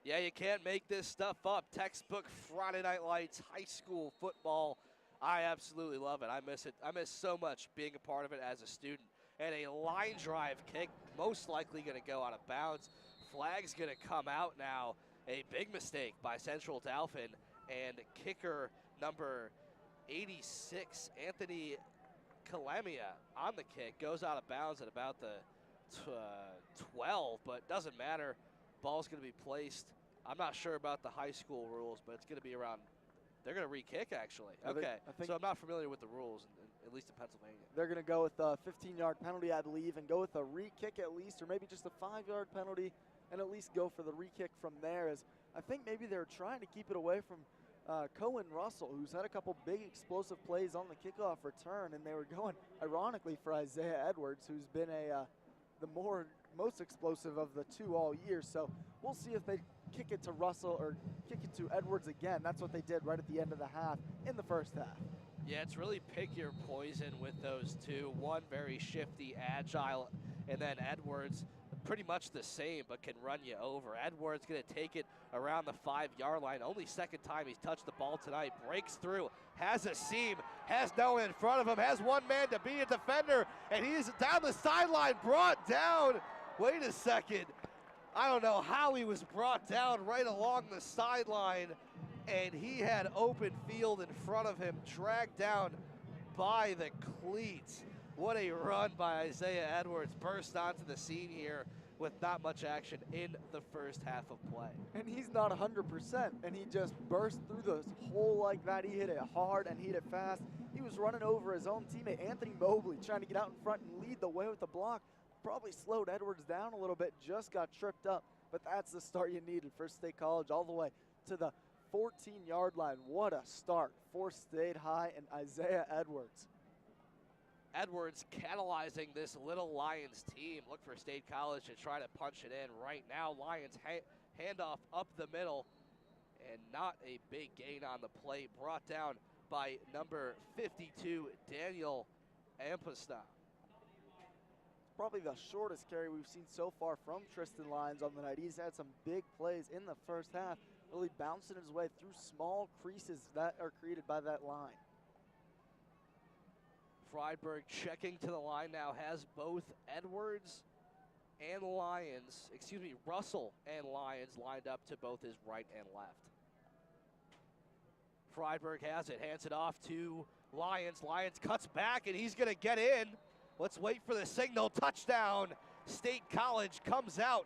A: Yeah, you can't make this stuff up. Textbook Friday Night Lights, high school football. I absolutely love it. I miss it. I miss so much being a part of it as a student. And a line drive kick, most likely going to go out of bounds. Flag's going to come out now. A big mistake by Central Dauphin. And kicker number 86, Anthony Calamia, on the kick. Goes out of bounds at about the 12, but doesn't matter. Ball's going to be placed. I'm not sure about the high school rules, but it's going to be around. They're going to re-kick, actually. Okay, so I'm not familiar with the rules, at least in Pennsylvania. They're
B: going to go with a 15-yard penalty, I believe, and go with a re-kick at least, or maybe just a 5-yard penalty, and at least go for the re-kick from there. As I think maybe they're trying to keep it away from Cohen Russell, who's had a couple big explosive plays on the kickoff return, and they were going, ironically, for Isaiah Edwards, who's been the most explosive of the two all year. So we'll see if they kick it to Russell or kick it to Edwards again. That's what they did right at the end of the half in the first half.
A: Yeah, it's really pick your poison with those two. One very shifty, agile, and then Edwards pretty much the same, but can run you over. Edwards going to take it around the 5-yard line. Only second time he's touched the ball tonight. Breaks through, has a seam, has no one in front of him, has one man to beat a defender, and he's down the sideline, brought down. Wait a second. I don't know how he was brought down right along the sideline, and he had open field in front of him, dragged down by the cleats. What a run by Isaiah Edwards. Burst onto the scene here with not much action in the first half of play.
B: And he's not 100%, and he just burst through the hole like that. He hit it hard and hit it fast. He was running over his own teammate, Anthony Mobley, trying to get out in front and lead the way with the block. Probably slowed Edwards down a little bit, just got tripped up, but that's the start you needed for State College, all the way to the 14-yard line. What a start for State High and Isaiah Edwards.
A: Edwards catalyzing this Little Lions team. Look for State College to try to punch it in right now. Lions handoff up the middle, and not a big gain on the play. Brought down by number 52, Daniel Ampasna.
B: Probably the shortest carry we've seen so far from Tristan Lyons on the night. He's had some big plays in the first half, really bouncing his way through small creases that are created by that line.
A: Freiberg checking to the line now, has both Edwards and Lyons, Russell and Lyons lined up to both his right and left. Freiberg has it, hands it off to Lyons. Lyons cuts back, and he's going to get in. Let's wait for the signal. Touchdown. State College comes out.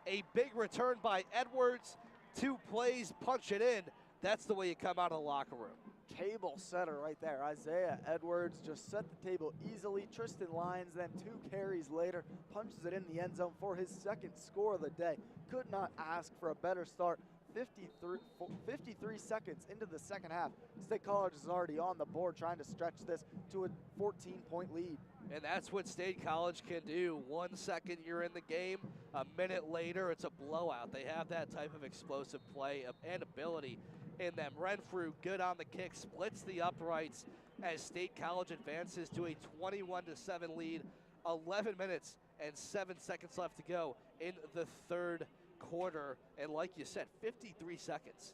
A: A big return by Edwards. 2 plays, punch it in. That's the way you come out of the locker room.
B: Table setter right there. Isaiah Edwards just set the table easily. Tristan Lyons then 2 carries later punches it in the end zone for his second score of the day. Could not ask for a better start. 53 seconds into the second half. State College is already on the board trying to stretch this to a 14-point lead.
A: And that's what State College can do. 1 second you're in the game, a minute later it's a blowout. They have that type of explosive play and ability in them. Renfrew good on the kick, splits the uprights as State College advances to a 21-7 lead. 11 minutes and 7 seconds left to go in the third quarter. And like you said, 53 seconds.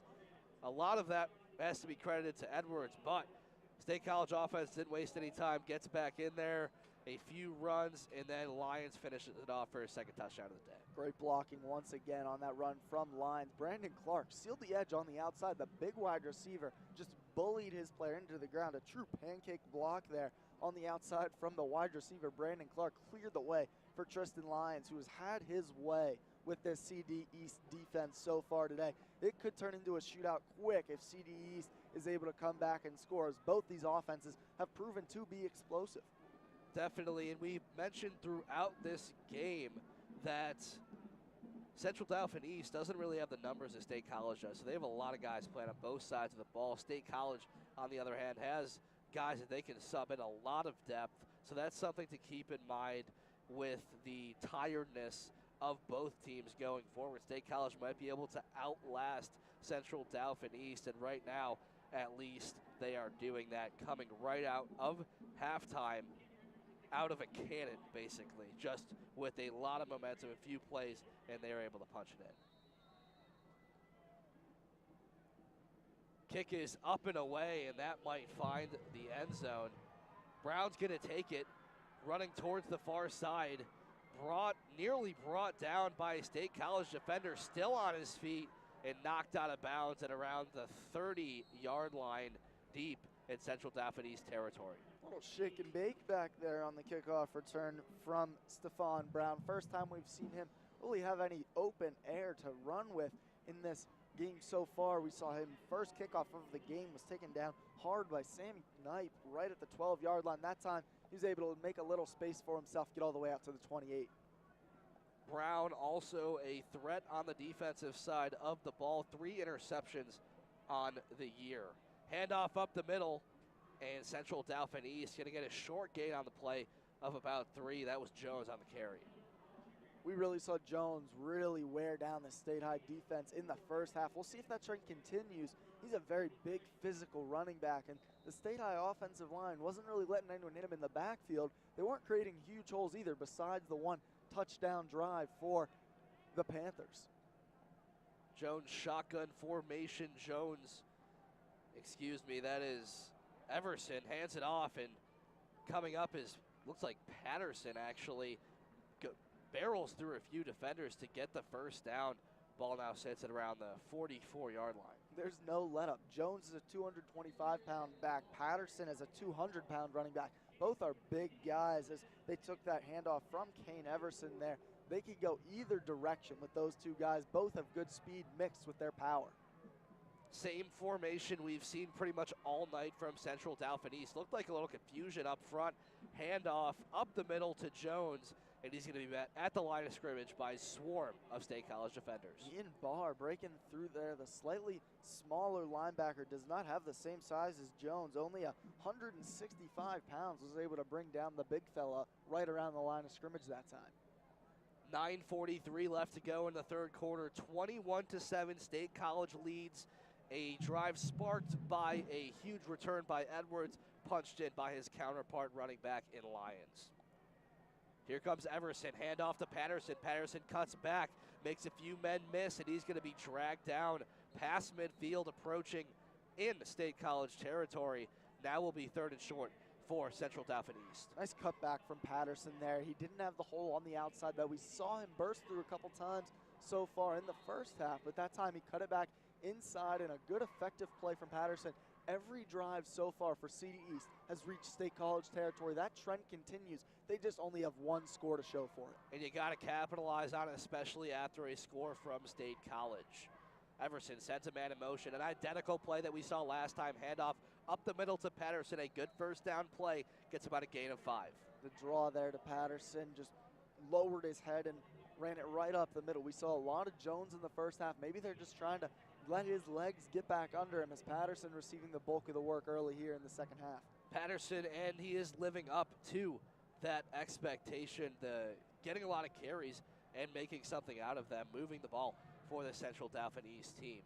A: A lot of that has to be credited to Edwards, but State College offense didn't waste any time, gets back in there. a few runs, and then Lyons finishes it off for his second touchdown of the day.
B: Great blocking once again on that run from Lyons. Brandon Clark sealed the edge on the outside. The big wide receiver just bullied his player into the ground. A true pancake block there on the outside from the wide receiver. Brandon Clark cleared the way for Tristan Lyons, who has had his way with this CD East defense so far today. It could turn into a shootout quick if CD East is able to come back and score, as both these offenses have proven to be explosive.
A: Definitely, and we mentioned throughout this game that Central Dauphin East doesn't really have the numbers that State College does, so they have a lot of guys playing on both sides of the ball. State College, on the other hand, has guys that they can sub in a lot of depth, so that's something to keep in mind with the tiredness of both teams going forward. State College might be able to outlast Central Dauphin East, and right now, at least, they are doing that, coming right out of halftime, out of a cannon, basically, just with a lot of momentum, a few plays, and they were able to punch it in. Kick is up and away, and that might find the end zone. Brown's going to take it, running towards the far side, nearly brought down by a State College defender, still on his feet, and knocked out of bounds at around the 30-yard line, deep in Central Dauphin East territory.
B: A little shake and bake back there on the kickoff return from Stephon Brown. First time we've seen him really have any open air to run with in this game so far. We saw him first kickoff of the game was taken down hard by Sammy Knipe right at the 12-yard line. That time he was able to make a little space for himself, get all the way out to the 28.
A: Brown also a threat on the defensive side of the ball. 3 interceptions on the year. Handoff up the middle, and Central Dauphin East going to get a short gain on the play of about 3. That was Jones on the carry.
B: We really saw Jones really wear down the State High defense in the first half. We'll see if that trend continues. He's a very big physical running back, and the State High offensive line wasn't really letting anyone hit him in the backfield. They weren't creating huge holes either, besides the one touchdown drive for the Panthers.
A: Jones shotgun formation. That is Everson, hands it off, and coming up is, looks like Patterson actually barrels through a few defenders to get the first down. Ball now sits at around the 44-yard line.
B: There's no let up. Jones is a 225-pound back. Patterson is a 200-pound running back. Both are big guys. As they took that handoff from Kane Everson there, they could go either direction with those two guys. Both have good speed mixed with their power.
A: Same formation we've seen pretty much all night from Central Dauphin East. Looked like a little confusion up front. Handoff up the middle to Jones, and he's going to be met at the line of scrimmage by a swarm of State College defenders.
B: Ian Barr breaking through there. The slightly smaller linebacker does not have the same size as Jones. Only 165 pounds was able to bring down the big fella right around the line of scrimmage that time.
A: 9:43 left to go in the third quarter. 21-7, State College leads. A drive sparked by a huge return by Edwards, punched in by his counterpart running back in Lyons. Here comes Everson, handoff to Patterson. Patterson cuts back, makes a few men miss, and he's going to be dragged down past midfield, approaching in State College territory. Now will be 3rd and short for Central Dauphin East.
B: Nice cutback from Patterson there. He didn't have the hole on the outside that we saw him burst through a couple times so far in the first half, but that time he cut it back inside, and a good effective play from Patterson. Every drive so far for CD East has reached State College territory. That trend continues. They just only have one score to show for it.
A: And you got to capitalize on it, especially after a score from State College. Everson sends a man in motion. An identical play that we saw last time. Handoff up the middle to Patterson. A good first down play. Gets about a gain of 5.
B: The draw there to Patterson, just lowered his head and ran it right up the middle. We saw a lot of Jones in the first half. Maybe they're just trying to let his legs get back under him, as Patterson receiving the bulk of the work early here in the second half.
A: Patterson, and he is living up to that expectation, getting a lot of carries and making something out of them, moving the ball for the Central Dauphin East team.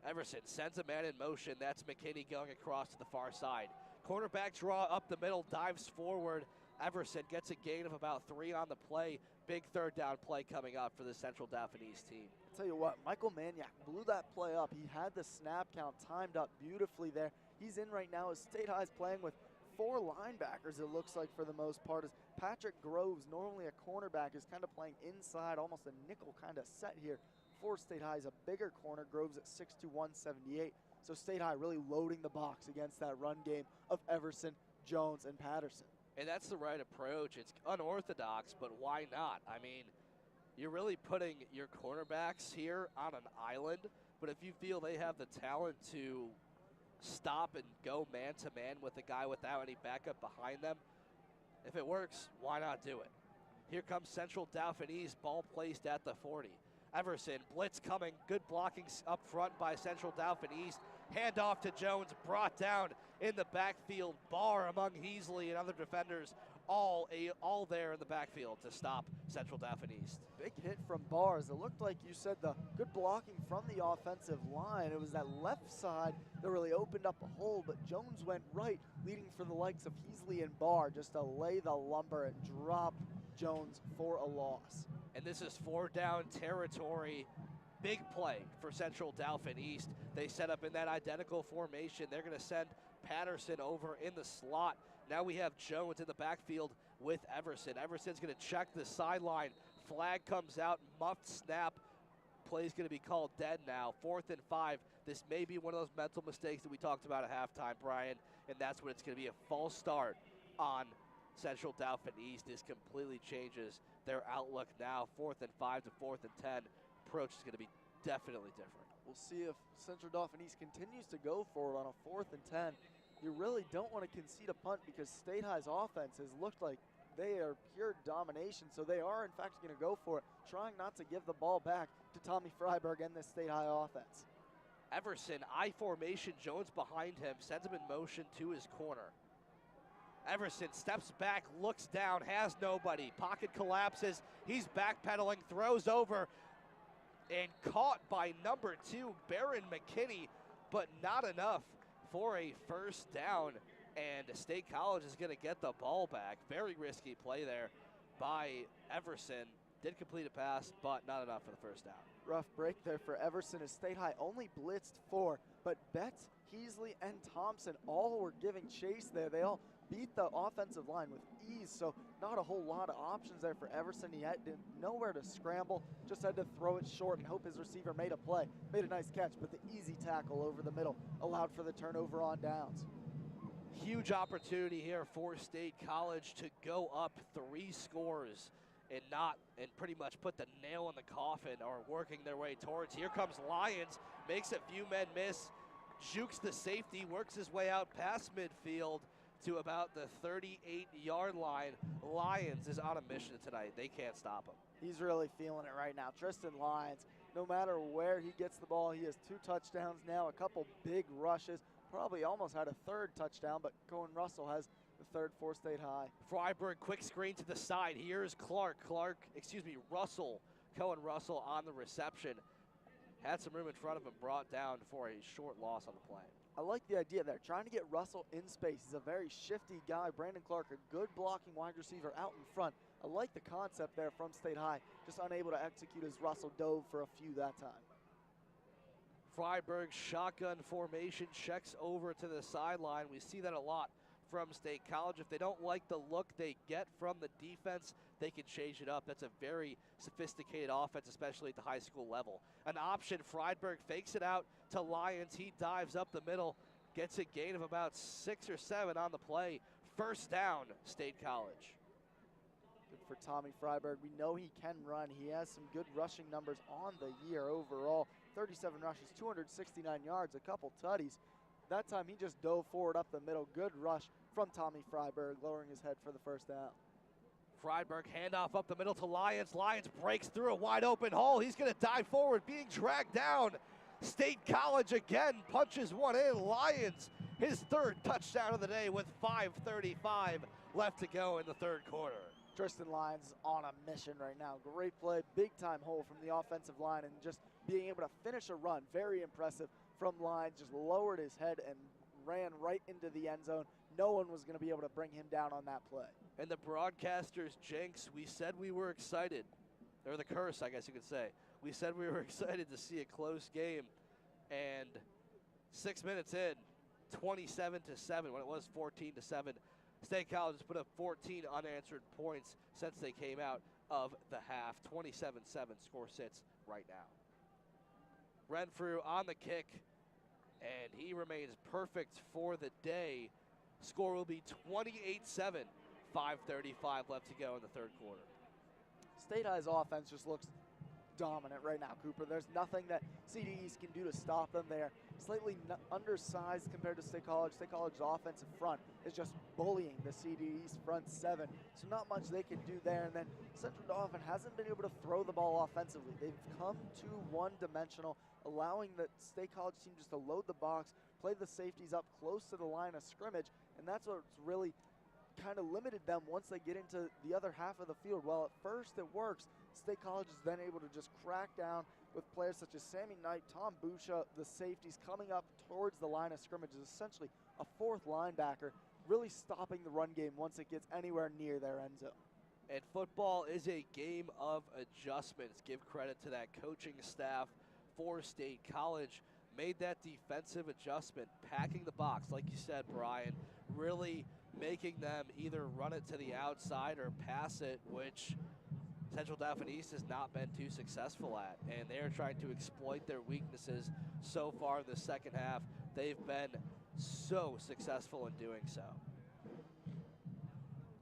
A: Everson sends a man in motion. That's McKinney going across to the far side. Quarterback draw up the middle, dives forward. Everson gets a gain of about 3 on the play. Big 3rd down play coming up for the Central Dauphin East team.
B: I'll tell you what, Michael Maniac blew that play up. He had the snap count timed up beautifully there. He's in right now as State High's playing with 4 linebackers, it looks like, for the most part, as Patrick Groves, normally a cornerback, is kind of playing inside, almost a nickel kind of set here. For State High is a bigger corner, Groves at 6'2", 178. So State High really loading the box against that run game of Everson, Jones, and Patterson.
A: And that's the right approach. It's unorthodox, but why not? I mean, you're really putting your cornerbacks here on an island, but if you feel they have the talent to stop and go man-to-man with a guy without any backup behind them, if it works, why not do it? Here comes Central Dauphin East, ball placed at the 40. Everson, blitz coming, good blocking up front by Central Dauphin East. Handoff to Jones, brought down in the backfield. Barr among Heasley and other defenders, all there in the backfield to stop Central Dauphin East.
B: Big hit from Bars. It looked like you said the good blocking from the offensive line. It was that left side that really opened up a hole, but Jones went right, leading for the likes of Heasley and Barr just to lay the lumber and drop Jones for a loss.
A: And this is 4 down territory. Big play for Central Dauphin East. They set up in that identical formation. They're going to send Patterson over in the slot. Now we have Jones in the backfield with Everson. Everson's going to check the sideline. Flag comes out, muffed snap. Play's going to be called dead now. 4th and 5. This may be one of those mental mistakes that we talked about at halftime, Brian, and that's when it's going to be a false start on Central Dauphin East. This completely changes their outlook now. 4th and 5 to 4th and 10. Approach is going to be definitely different.
B: We'll see if Central Dauphin East continues to go for it on a 4th and 10. You really don't want to concede a punt because State High's offense has looked like they are pure domination, so they are in fact going to go for it, trying not to give the ball back to Tommy Freiberg and this State High offense.
A: Everson, I formation, Jones behind him, sends him in motion to his corner. Everson steps back, looks down, has nobody. Pocket collapses, he's backpedaling, throws over, and caught by number 2, Barron McKinney, but not enough for a first down. And State College is going to get the ball back. Very risky play there by Everson. Did complete a pass, but not enough for the first down.
B: Rough break there for Everson as State High only blitzed 4, but Betts, Heasley, and Thompson all were giving chase there. They all beat the offensive line with ease, so not a whole lot of options there for Everson. He had nowhere to scramble, just had to throw it short and hope his receiver made a play. Made a nice catch, but the easy tackle over the middle allowed for the turnover on downs.
A: Huge opportunity here for State College to go up 3 scores and pretty much put the nail in the coffin, or working their way towards. Here comes Lyons, makes a few men miss, jukes the safety, works his way out past midfield to about the 38-yard line. Lyons is on a mission tonight. They can't stop him.
B: He's really feeling it right now. Tristan Lyons, no matter where he gets the ball, he has 2 touchdowns now, a couple big rushes, probably almost had a 3rd touchdown, but Cohen Russell has the 3rd for State High.
A: Freiberg, quick screen to the side. Here's Russell. Cohen Russell on the reception. Had some room in front of him, brought down for a short loss on the play.
B: I like the idea there, trying to get Russell in space. He's a very shifty guy. Brandon Clark, a good blocking wide receiver out in front. I like the concept there from State High, just unable to execute as Russell dove for a few that time.
A: Freiberg, shotgun formation, checks over to the sideline. We see that a lot from State College. If they don't like the look they get from the defense, they can change it up. That's a very sophisticated offense, especially at the high school level. An option, Freiberg fakes it out to Lyons. He dives up the middle, gets a gain of about 6 or 7 on the play. First down, State College.
B: Good for Tommy Freiberg. We know he can run. He has some good rushing numbers on the year overall. 37 rushes, 269 yards, a couple tutties. That time he just dove forward up the middle. Good rush from Tommy Freiberg, lowering his head for the first down.
A: Freiberg, handoff up the middle to Lyons. Lyons breaks through a wide open hole. He's going to dive forward, being dragged down. State College again punches one in. Lyons, his 3rd touchdown of the day with 5:35 left to go in the 3rd quarter.
B: Tristan Lyons is on a mission right now. Great play, big time hole from the offensive line, and just being able to finish a run. Very impressive from Lyons. Just lowered his head and ran right into the end zone. No one was going to be able to bring him down on that play.
A: And the broadcaster's jinx, we said we were excited, or the curse, I guess you could say. We said we were excited to see a close game, and 6 minutes in, 27-7 when it was 14-7. State College has put up 14 unanswered points since they came out of the half. 27-7 score sits right now. Renfrew on the kick, and he remains perfect for the day. Score will be 28-7. 5:35 left to go in the third quarter.
B: State High's offense just looks dominant right now, Cooper. There's nothing that CD East can do to stop them. They're slightly undersized compared to State College. State College's offensive front is just bullying the CD East front seven, so not much they can do there. And then Central Dauphin hasn't been able to throw the ball offensively. They've come too one-dimensional, allowing the State College team just to load the box, play the safeties up close to the line of scrimmage, and that's what's really kind of limited them once they get into the other half of the field. Well, at first it works. State College is then able to just crack down with players such as Sammy Knight, Tom Busha, the safeties coming up towards the line of scrimmage is essentially a fourth linebacker, really stopping the run game once it gets anywhere near their end zone.
A: And football is a game of adjustments. Give credit to that coaching staff for State College. Made that defensive adjustment, packing the box, like you said, Brian, really making them either run it to the outside or pass it, which Central Dauphin East has not been too successful at. And they're trying to exploit their weaknesses so far in the second half. They've been so successful in doing so.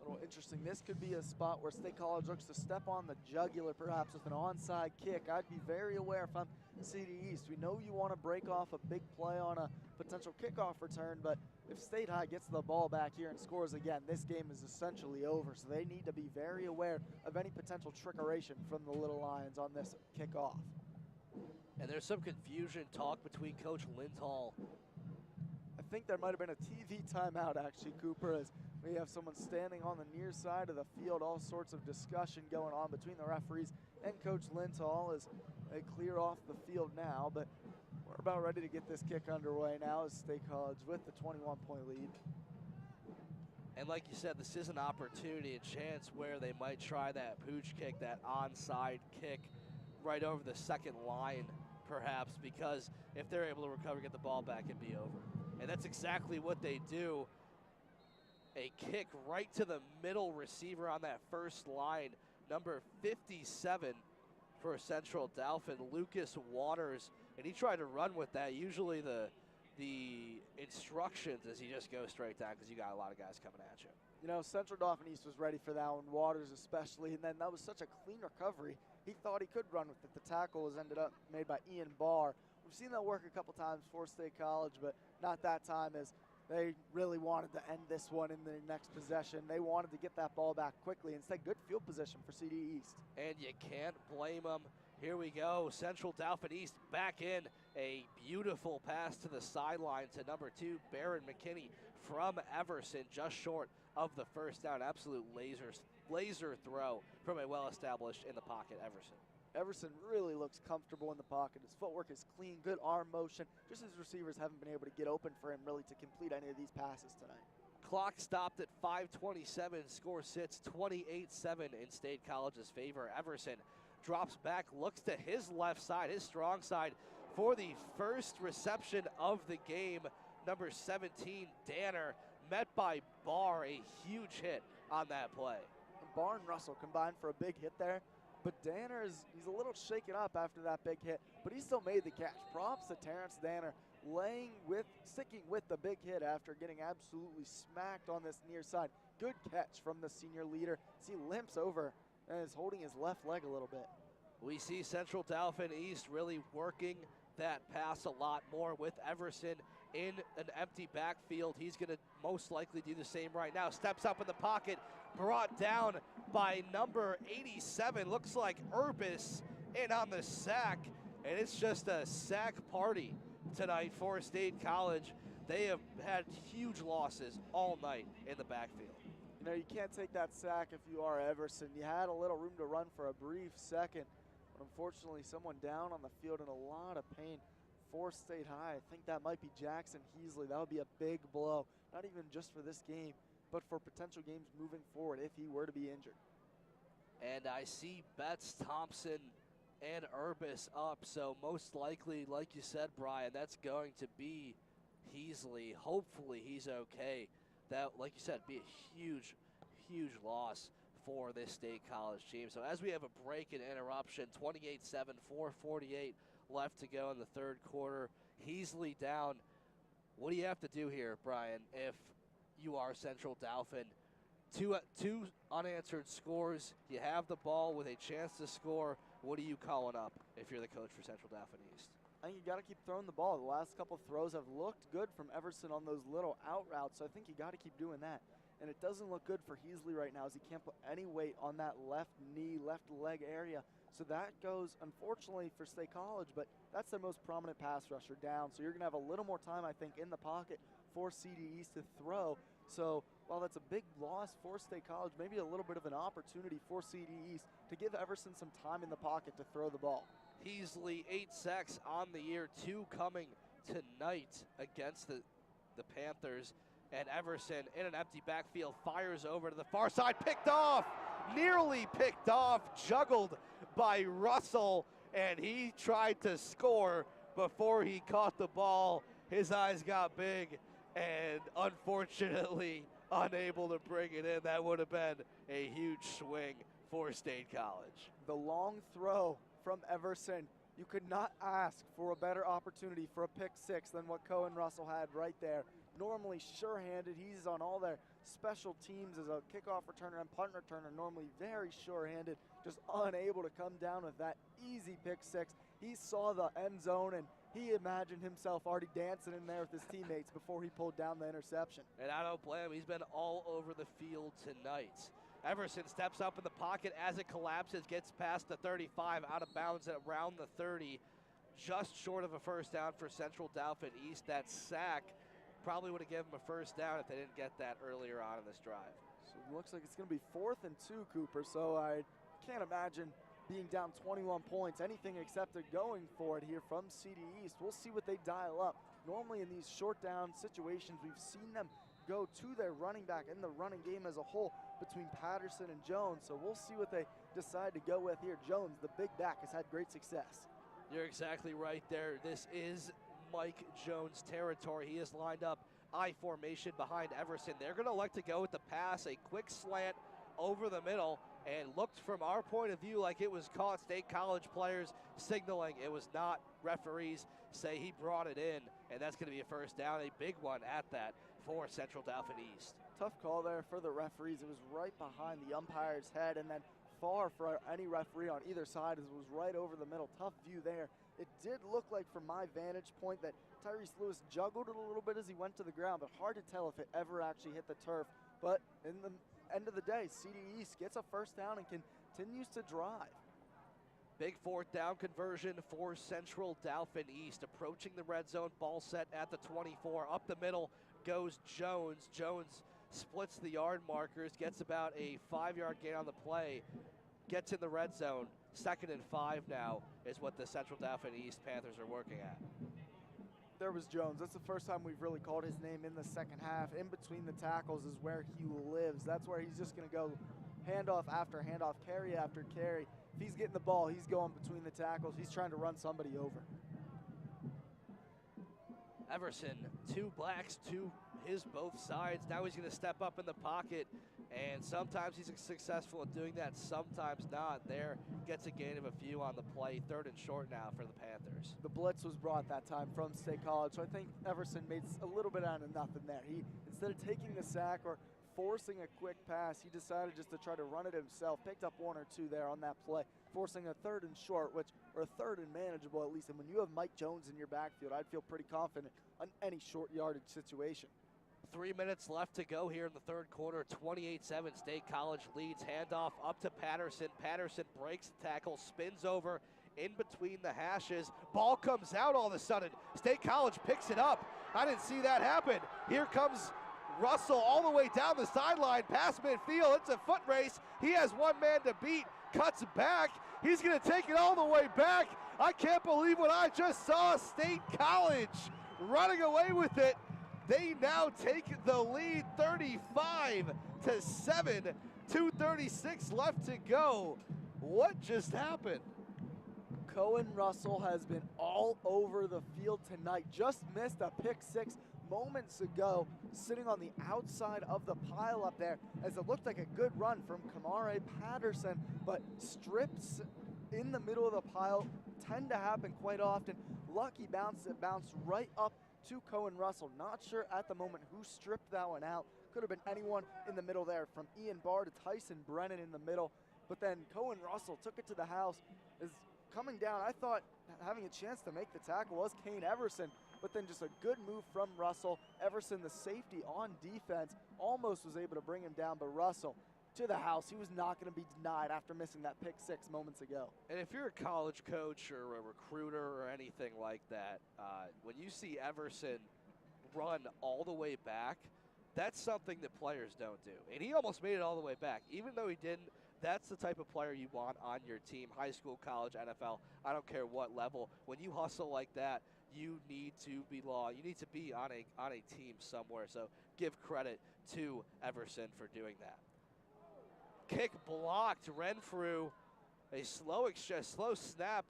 B: A little interesting. This could be a spot where State College looks to step on the jugular perhaps with an onside kick. I'd be very aware if I'm CD East. We know you want to break off a big play on a potential kickoff return, but if State High gets the ball back here and scores again, this game is essentially over. So they need to be very aware of any potential trickeration from the Little Lions on this kickoff.
A: And there's some confusion talk between Coach Linthall.
B: I think there might have been a TV timeout actually, Cooper, as we have someone standing on the near side of the field. All sorts of discussion going on between the referees and Coach Linthall as they clear off the field now. But we're about ready to get this kick underway now as State College with the 21-point lead.
A: And like you said, this is an opportunity, a chance where they might try that pooch kick, that onside kick right over the second line perhaps, because if they're able to recover, get the ball back, and be over. And that's exactly what they do. A kick right to the middle receiver on that first line, number 57 for Central Dauphin, Lucas Waters, and he tried to run with that. Usually the instructions is you just go straight down because you got a lot of guys coming at you.
B: You know, Central Dauphin East was ready for that one, Waters especially, and then that was such a clean recovery. He thought he could run with it. The tackle was ended up made by Ian Barr. We've seen that work a couple times for State College, but not that time, as they really wanted to end this one in their next possession. They wanted to get that ball back quickly. Instead, good field position for CD East. And you can't blame them. Here we go, Central Dauphin East back in. A beautiful pass to the sideline to number 2, Barron McKinney from Everson, just short of the first down. Absolute laser throw from a well-established in the pocket Everson. Everson really looks comfortable in the pocket. His footwork is clean, good arm motion. Just his receivers haven't been able to get open for him really to complete any of these passes tonight. Clock stopped at 5:27. Score sits 28-7 in State College's favor. Everson drops back, looks to his left side, his strong side, for the first reception of the game. Number 17, Danner, met by Barr, a huge hit on that play. Barr and Russell combined for a big hit there, but Danner he's a little shaken up after that big hit, but he still made the catch. Props to Terrence Danner, sticking with the big hit after getting absolutely smacked on this near side. Good catch from the senior leader as he limps over and is holding his left leg a little bit. We see Central Dauphin East really working that pass a lot more with Everson in an empty backfield. He's going to most likely do the same right now. Steps up in the pocket, brought down by number 87. Looks like Urbis in on the sack, and it's just a sack party tonight for State College. They have had huge losses all night in the backfield. You know, you can't take that sack if you are Everson. You had a little room to run for a brief second, but unfortunately someone down on the field in a lot of pain for State High. I think that might be Jackson Heasley. That would be a big blow, not even just for this game, but for potential games moving forward if he were to be injured. And I see Betts, Thompson, and Urbis up, so most likely, like you said, Brian, that's going to be
A: Heasley. Hopefully he's okay. That, like you said, be a huge, huge loss for this State College team. So as we have a break and interruption, 28-7, 4:48 left to go in the third quarter. Heasley down. What do you have to do here, Brian, if you are Central Dauphin? Two unanswered scores. You have the ball with a chance to score. What are you calling up if you're the coach for Central Dauphin East?
B: I think you got to keep throwing the ball. The last couple of throws have looked good from Everson on those little out routes, so I think you got to keep doing that. And it doesn't look good for Heasley right now as he can't put any weight on that left knee, left leg area. So that goes, unfortunately, for State College, but that's their most prominent pass rusher down. So you're going to have a little more time, I think, in the pocket for CD East to throw. So while that's a big loss for State College, maybe a little bit of an opportunity for CD East to give Everson some time in the pocket to throw the ball.
A: Heasley, 8 sacks on the year, 2 coming tonight against the Panthers. And Everson, in an empty backfield, fires over to the far side, picked off, nearly picked off, juggled by Russell, and he tried to score before he caught the ball. His eyes got big, and unfortunately unable to bring it in. That would have been a huge swing for State College.
B: The long throw from Everson. You could not ask for a better opportunity for a pick six than what Cohen Russell had right there. Normally sure-handed. He's on all their special teams as a kickoff returner and punt returner, normally very sure-handed, just unable to come down with that easy pick six. He saw the end zone and he imagined himself already dancing in there with his teammates before he pulled down the interception.
A: And I don't blame him. He's been all over the field tonight. Everson steps up in the pocket as it collapses, gets past the 35, out of bounds at around the 30, just short of a first down for Central Dauphin East. That sack probably would have given him a first down if they didn't get that earlier on in this drive.
B: So it looks like it's going to be 4th and 2, Cooper, so I can't imagine being down 21 points, anything except they're going for it here from CD East. We'll see what they dial up. Normally in these short down situations, we've seen them go to their running back in the running game as a whole between Patterson and Jones. So we'll see what they decide to go with here. Jones, the big back, has had great success.
A: You're exactly right there. This is Mike Jones territory. He is lined up I formation behind Everson. They're going to elect to go with the pass, a quick slant over the middle, and looked from our point of view like it was caught. State College players signaling it was not. Referees say he brought it in, and that's going to be a first down, a big one at that for Central Dauphin East.
B: Tough call there for the referees. It was right behind the umpire's head, and then far for any referee on either side. It was right over the middle. Tough view there. It did look like, from my vantage point, that Tyrese Lewis juggled it a little bit as he went to the ground, but hard to tell if it ever actually hit the turf. But in the end of the day, CD East gets a first down and continues to drive.
A: Big 4th down conversion for Central Dauphin East. Approaching the red zone, ball set at the 24. Up the middle goes Jones. Jones splits the yard markers, gets about a 5-yard gain on the play, gets in the red zone. 2nd and 5 now is what the Central Dauphin East Panthers are working at.
B: There was Jones. That's the first time we've really called his name in the second half. In between the tackles is where he lives. That's where he's just going to go handoff after handoff, carry after carry. If he's getting the ball, he's going between the tackles. He's trying to run somebody over.
A: Everson, 2 blacks to his both sides. Now he's going to step up in the pocket, and sometimes he's successful in doing that, sometimes not. There, gets a gain of a few on the play. 3rd and short now for the Panthers.
B: The blitz was brought that time from State College, so I think Everson made a little bit out of nothing there. He, instead of taking the sack or forcing a quick pass, he decided just to try to run it himself. Picked up 1 or 2 there on that play, forcing a 3rd and short, or a 3rd and manageable at least. And when you have Mike Jones in your backfield, I'd feel pretty confident on any short yardage situation.
A: 3 minutes left to go here in the third quarter. 28-7, State College leads. Handoff up to Patterson. Patterson breaks the tackle, spins over in between the hashes. Ball comes out all of a sudden. State College picks it up. I didn't see that happen. Here comes Russell all the way down the sideline, past midfield. It's a foot race. He has one man to beat, cuts back. He's going to take it all the way back. I can't believe what I just saw. State College running away with it. They now take the lead 35-7, 2:36 left to go. What just happened?
B: Cohen Russell has been all over the field tonight. Just missed a pick six moments ago, sitting on the outside of the pile up there, as it looked like a good run from Kamare Patterson, but strips in the middle of the pile tend to happen quite often. Lucky bounce, it bounced right up to Cohen Russell. Not sure at the moment who stripped that one out. Could have been anyone in the middle there, from Ian Barr to Tyson Brennan in the middle. But then Cohen Russell took it to the house. Is coming down, I thought having a chance to make the tackle was Kane Everson, but then just a good move from Russell. Everson, the safety on defense, almost was able to bring him down, but Russell to the house. He was not going to be denied after missing that pick six moments ago.
A: And if you're a college coach or a recruiter or anything like that, when you see Everson run all the way back, that's something that players don't do. And he almost made it all the way back. Even though he didn't, that's the type of player you want on your team, high school, college, NFL, I don't care what level. When you hustle like that, you need to belong. You need to be on a team somewhere. So give credit to Everson for doing that. Kick blocked. Renfrew, a slow snap.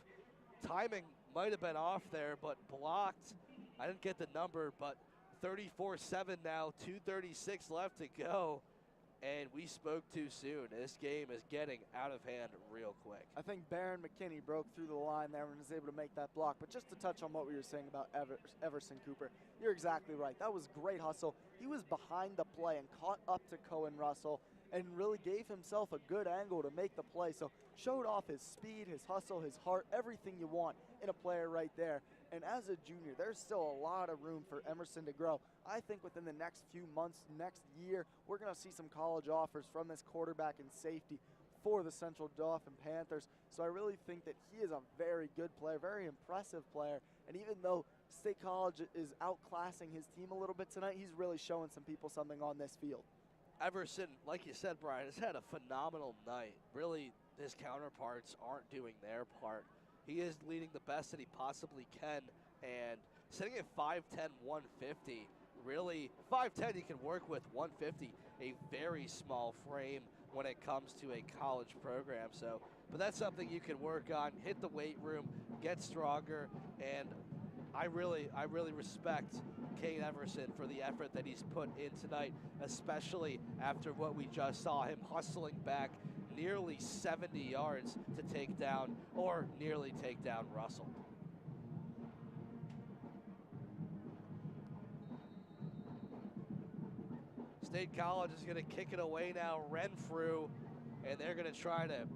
A: Timing might have been off there, but blocked. I didn't get the number, but 34-7 now, 2:36 left to go, and we spoke too soon. This game is getting out of hand real quick.
B: I think Baron McKinney broke through the line there and was able to make that block. But just to touch on what we were saying about Everson Cooper, you're exactly right. That was great hustle. He was behind the play and caught up to Cohen Russell and really gave himself a good angle to make the play. So showed off his speed, his hustle, his heart, everything you want in a player right there. And as a junior, there's still a lot of room for Emerson to grow. I think within the next few months, next year, we're going to see some college offers from this quarterback and safety for the Central Dauphin Panthers. So I really think that he is a very good player, very impressive player. And even though State College is outclassing his team a little bit tonight, he's really showing some people something on this field.
A: Everson, like you said, Brian, has had a phenomenal night. Really, his counterparts aren't doing their part. He is leading the best that he possibly can, and sitting at 5'10", 150, really, 5'10" you can work with, 150, a very small frame when it comes to a college program. So, but that's something you can work on, hit the weight room, get stronger, and I really respect Kane Everson for the effort that he's put in tonight, especially after what we just saw, him hustling back nearly 70 yards to take down, or nearly take down, Russell. State College is going to kick it away now, Renfrew, and they're going to try to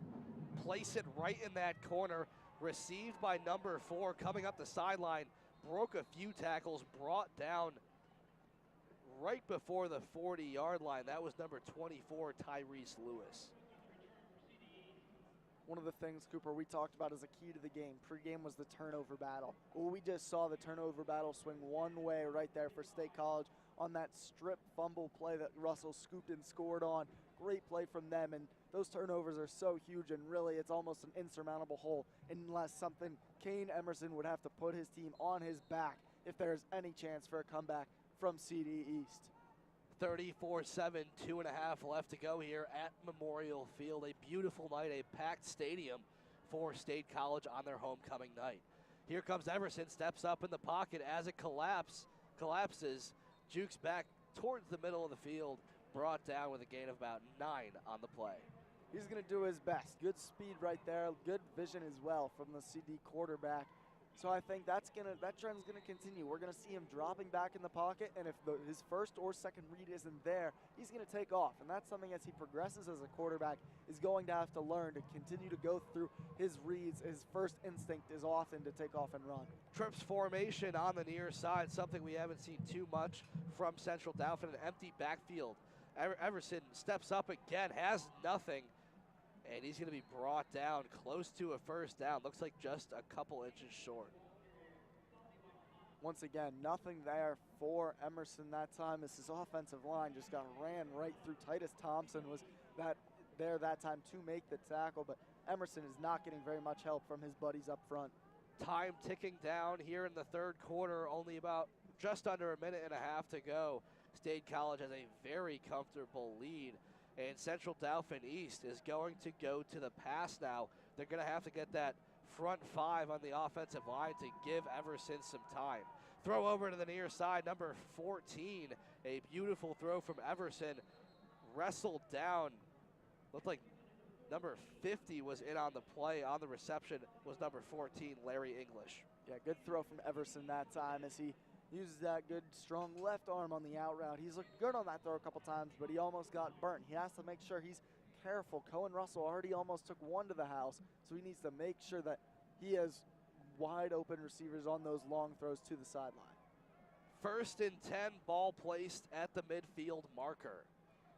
A: place it right in that corner. Received by number 4, coming up the sideline, broke a few tackles, brought down right before the 40-yard line. That was number 24, Tyrese Lewis.
B: One of the things, Cooper, we talked about as a key to the game, pregame, was the turnover battle. Well, we just saw the turnover battle swing one way right there for State College on that strip fumble play that Russell scooped and scored on. Great play from them, and those turnovers are so huge, and really it's almost an insurmountable hole unless something Kane Emerson would have to put his team on his back if there's any chance for a comeback from CD East.
A: 34-7, 2.5 left to go here at Memorial Field. A beautiful night, a packed stadium for State College on their homecoming night. Here comes Everson, steps up in the pocket as it collapses, jukes back towards the middle of the field, brought down with a gain of about 9 on the play.
B: He's going to do his best. Good speed right there, good vision as well from the CD quarterback. So I think that trend's going to continue. We're going to see him dropping back in the pocket, and if his first or second read isn't there, he's going to take off. And that's something, as he progresses as a quarterback, is going to have to learn to continue to go through his reads. His first instinct is often to take off and run.
A: Trips formation on the near side, something we haven't seen too much from Central Dauphin. An empty backfield. Everson steps up again, has nothing, and he's going to be brought down close to a first down. Looks like just a couple inches short.
B: Once again, nothing there for Emerson that time as his offensive line just got ran right through. Titus Thompson was there that time to make the tackle, but Emerson is not getting very much help from his buddies up front.
A: Time ticking down here in the third quarter, only about just under a minute and a half to go. State College has a very comfortable lead, and Central Dauphin East is going to go to the pass now. They're going to have to get that front 5 on the offensive line to give Everson some time. Throw over to the near side, number 14. A beautiful throw from Everson. Wrestled down. Looked like number 50 was in on the play. On the reception was number 14, Larry English.
B: Yeah, good throw from Everson that time as he uses that good, strong left arm on the out route. He's looked good on that throw a couple times, but he almost got burnt. He has to make sure he's careful. Cohen Russell already almost took one to the house, so he needs to make sure that he has wide open receivers on those long throws to the sideline.
A: 1st and 10, ball placed at the midfield marker.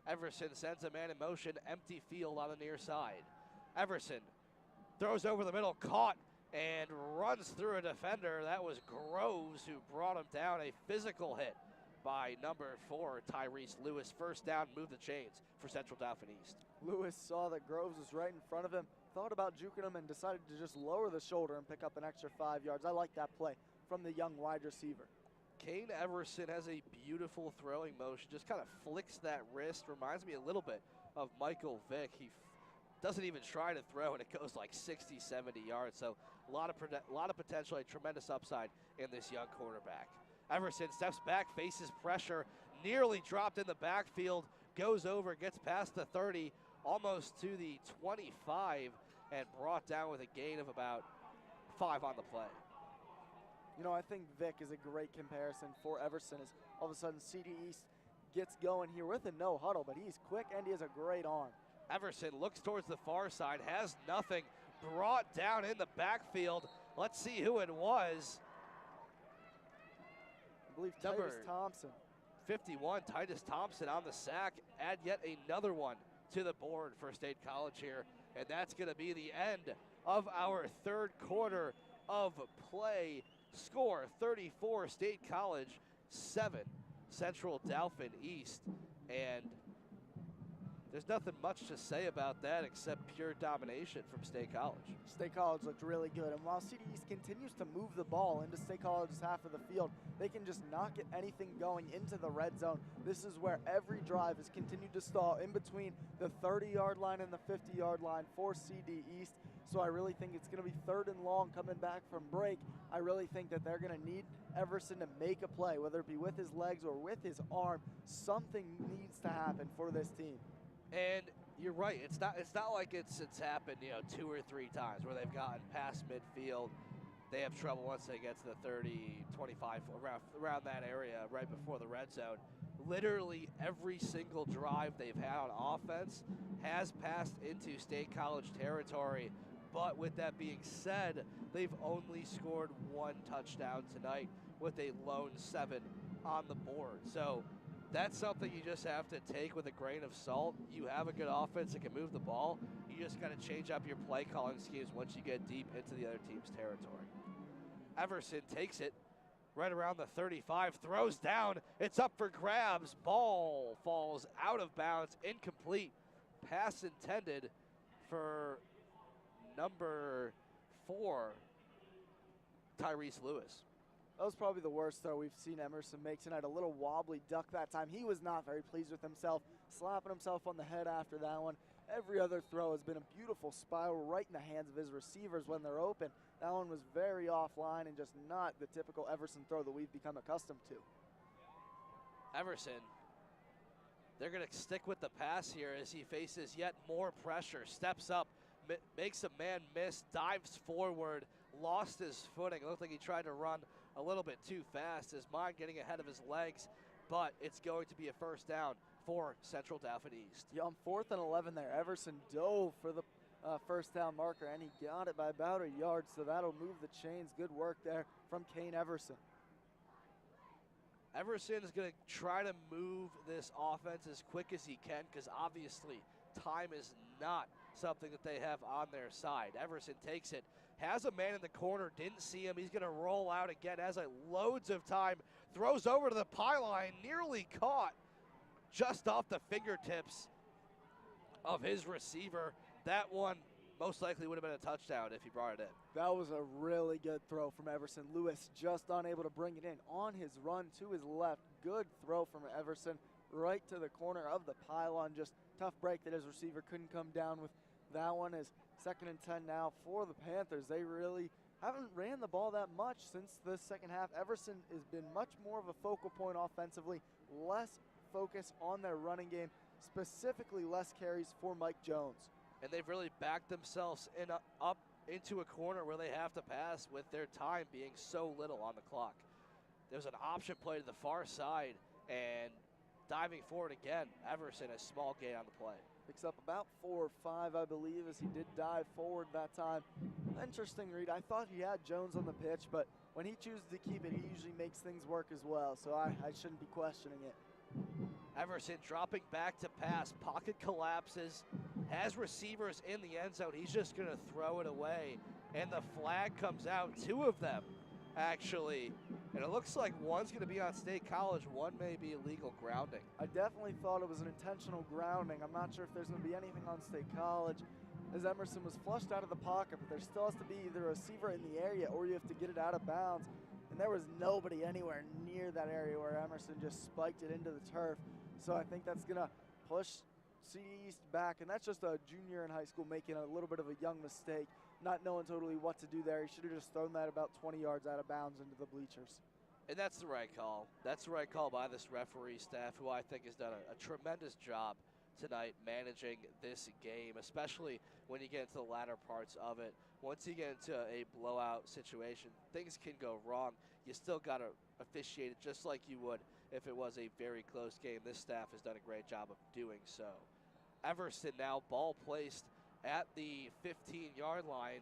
A: Everson sends a man in motion, empty field on the near side. Everson throws over the middle, caught, and runs through a defender. That was Groves who brought him down. A physical hit by number 4, Tyrese Lewis. 1st down, move the chains for Central Dauphin East.
B: Lewis saw that Groves was right in front of him, thought about juking him, and decided to just lower the shoulder and pick up an extra 5 yards. I like that play from the young wide receiver.
A: Kane Everson has a beautiful throwing motion, just kind of flicks that wrist. Reminds me a little bit of Michael Vick. He doesn't even try to throw, and it goes like 60, 70 yards. So a lot of potential, a tremendous upside in this young quarterback. Everson steps back, faces pressure, nearly dropped in the backfield, goes over, gets past the 30, almost to the 25, and brought down with a gain of about 5 on the play.
B: You know, I think Vick is a great comparison for Everson as all of a sudden CD East gets going here with a no huddle, but he's quick and he has a great arm.
A: Everson looks towards the far side, has nothing, brought down in the backfield. Let's see who it was.
B: I believe Titus Thompson.
A: 51, Titus Thompson on the sack. Add yet another one to the board for State College here. And that's going to be the end of our 3rd quarter of play. Score 34 State College, 7 Central Dauphin East. And there's nothing much to say about that except pure domination from State College.
B: State College looked really good, and while CD East continues to move the ball into State College's half of the field, they can just not get anything going into the red zone. This is where every drive has continued to stall in between the 30-yard line and the 50-yard line for CD East. So I really think it's going to be 3rd and long coming back from break. I really think that they're going to need Everson to make a play, whether it be with his legs or with his arm. Something needs to happen for this team.
A: And you're right. It's not like it's happened, 2 or 3 times where they've gotten past midfield. They have trouble once they get to the 30, 25, around that area right before the red zone. Literally every single drive they've had on offense has passed into State College territory. But with that being said, they've only scored 1 touchdown tonight with a lone 7 on the board. So that's something you just have to take with a grain of salt. You have a good offense that can move the ball. You just got to change up your play calling schemes once you get deep into the other team's territory. Everson takes it right around the 35, throws down. It's up for grabs. Ball falls out of bounds, incomplete. Pass intended for number 4, Tyrese Lewis.
B: That was probably the worst throw we've seen Emerson make tonight. A little wobbly duck that time. He was not very pleased with himself, slapping himself on the head after that one. Every other throw has been a beautiful spiral right in the hands of his receivers when they're open. That one was very offline and just not the typical Everson throw that we've become accustomed to.
A: Everson, they're going to stick with the pass here as he faces yet more pressure. Steps up, makes a man miss, dives forward, lost his footing. It looked like he tried to run a little bit too fast. His mind getting ahead of his legs, but it's going to be a 1st down for Central Dauphin East.
B: Yeah, on 4th and 11 there, Everson dove for the 1st down marker, and he got it by about a yard, so that'll move the chains. Good work there from Kane Everson.
A: Everson is going to try to move this offense as quick as he can because obviously time is not something that they have on their side. Everson takes it, has a man in the corner, didn't see him. He's going to roll out again, has loads of time, throws over to the pylon, nearly caught just off the fingertips of his receiver. That one most likely would have been a touchdown if he brought it in.
B: That was a really good throw from Everson. Lewis just unable to bring it in on his run to his left. Good throw from Everson right to the corner of the pylon. Just tough break that his receiver couldn't come down with that one. Is 2nd and 10 now for the Panthers. They really haven't ran the ball that much since the second half. Everson has been much more of a focal point offensively, less focus on their running game, specifically less carries for Mike Jones.
A: And they've really backed themselves up into a corner where they have to pass with their time being so little on the clock. There's an option play to the far side, and diving forward again, Everson, a small gain on the play.
B: Picks up about 4 or 5, I believe, as he did dive forward that time. Interesting read. I thought he had Jones on the pitch, but when he chooses to keep it, he usually makes things work as well, so I shouldn't be questioning it.
A: Everson dropping back to pass. Pocket collapses. Has receivers in the end zone. He's just going to throw it away. And the flag comes out. 2 of them, actually. And it looks like one's going to be on State College. One may be illegal grounding.
B: I definitely thought it was an intentional grounding. I'm not sure if there's going to be anything on State College, as Emerson was flushed out of the pocket, but there still has to be either a receiver in the area or you have to get it out of bounds. And there was nobody anywhere near that area where Emerson just spiked it into the turf. So I think that's going to push CD East back, and that's just a junior in high school making a little bit of a young mistake, not knowing totally what to do there. He should have just thrown that about 20 yards out of bounds into the bleachers.
A: And that's the right call. That's the right call by this referee staff, who I think has done a tremendous job tonight managing this game, especially when you get into the latter parts of it. Once you get into a blowout situation, things can go wrong. You still got to officiate it just like you would if it was a very close game. This staff has done a great job of doing so. Everson now ball placed at the 15-yard line,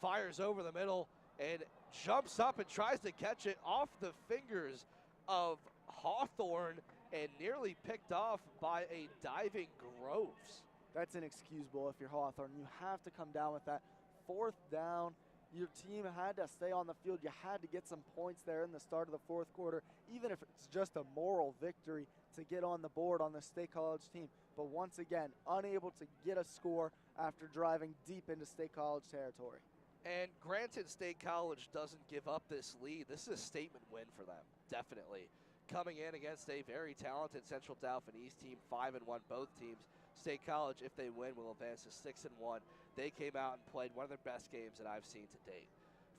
A: fires over the middle and jumps up and tries to catch it off the fingers of Hawthorne and nearly picked off by a diving Groves.
B: That's inexcusable if you're Hawthorne. You have to come down with that. 4th down. Your team had to stay on the field. You had to get some points there in the start of the 4th quarter, even if it's just a moral victory to get on the board on the State College team. But once again, unable to get a score after driving deep into State College territory.
A: And granted, State College doesn't give up this lead. This is a statement win for them, definitely. Coming in against a very talented Central Dauphin East team, 5-1 both teams. State College, if they win, will advance to 6-1. They came out and played one of their best games that I've seen to date.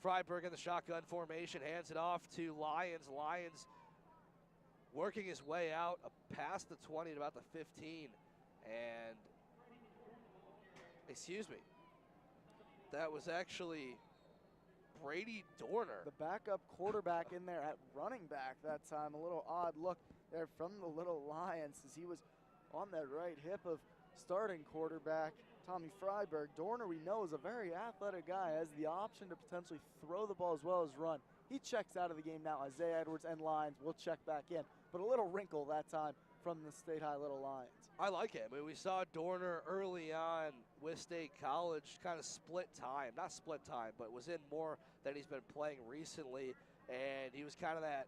A: Freiberg in the shotgun formation, hands it off to Lyons. Lyons working his way out past the 20 to about the 15. And, excuse me, that was actually Brady Dorner.
B: The backup quarterback in there at running back that time. A little odd look there from the Little Lions as he was on that right hip of starting quarterback Tommy Freiberg. Dorner, we know, is a very athletic guy, has the option to potentially throw the ball as well as run. He checks out of the game now. Isaiah Edwards and Lions will check back in, but a little wrinkle that time from the State High Little Lions.
A: I like it. I mean, we saw Dorner early on with State College kind of split time. Not split time, but was in more than he's been playing recently, and he was kind of that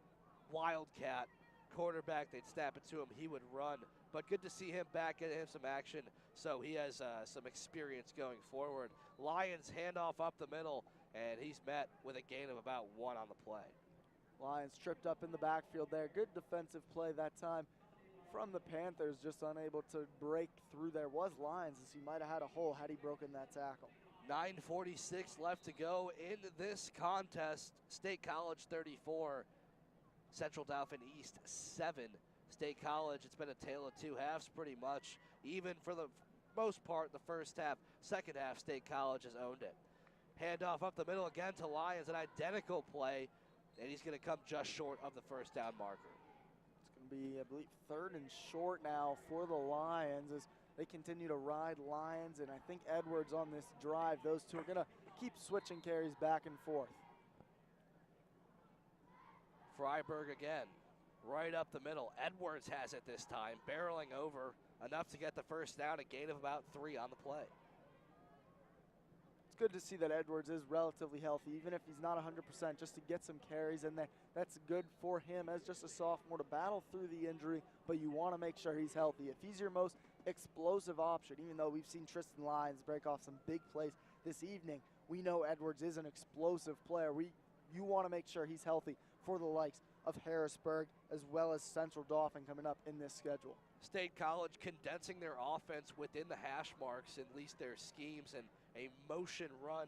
A: wildcat quarterback. They'd snap it to him, he would run. But good to see him back, getting him some action, so he has some experience going forward. Lions handoff up the middle, and he's met with a gain of about 1 on the play.
B: Lions tripped up in the backfield there. Good defensive play that time from the Panthers, just unable to break through. There was Lions, as he might have had a hole had he broken that tackle.
A: 9:46 left to go in this contest. State College 34, Central Dauphin East 7. State College, it's been a tale of 2 halves pretty much. Even for the most part, the first half. Second half, State College has owned it. Handoff up the middle again to Lions, an identical play, and he's going to come just short of the first down marker.
B: It's going to be, I believe, 3rd and short now for the Lions as they continue to ride Lions, and I think Edwards on this drive. Those two are going to keep switching carries back and forth.
A: Freiberg again, right up the middle. Edwards has it this time, barreling over enough to get the first down, a gain of about 3 on the play.
B: It's good to see that Edwards is relatively healthy, even if he's not 100%, just to get some carries in there. That's good for him as just a sophomore to battle through the injury, but you want to make sure he's healthy. If he's your most explosive option, even though we've seen Tristan Lyons break off some big plays this evening, we know Edwards is an explosive player. You want to make sure he's healthy for the likes of Harrisburg as well as Central Dauphin coming up in this schedule.
A: State College condensing their offense within the hash marks, at least their schemes, and a motion run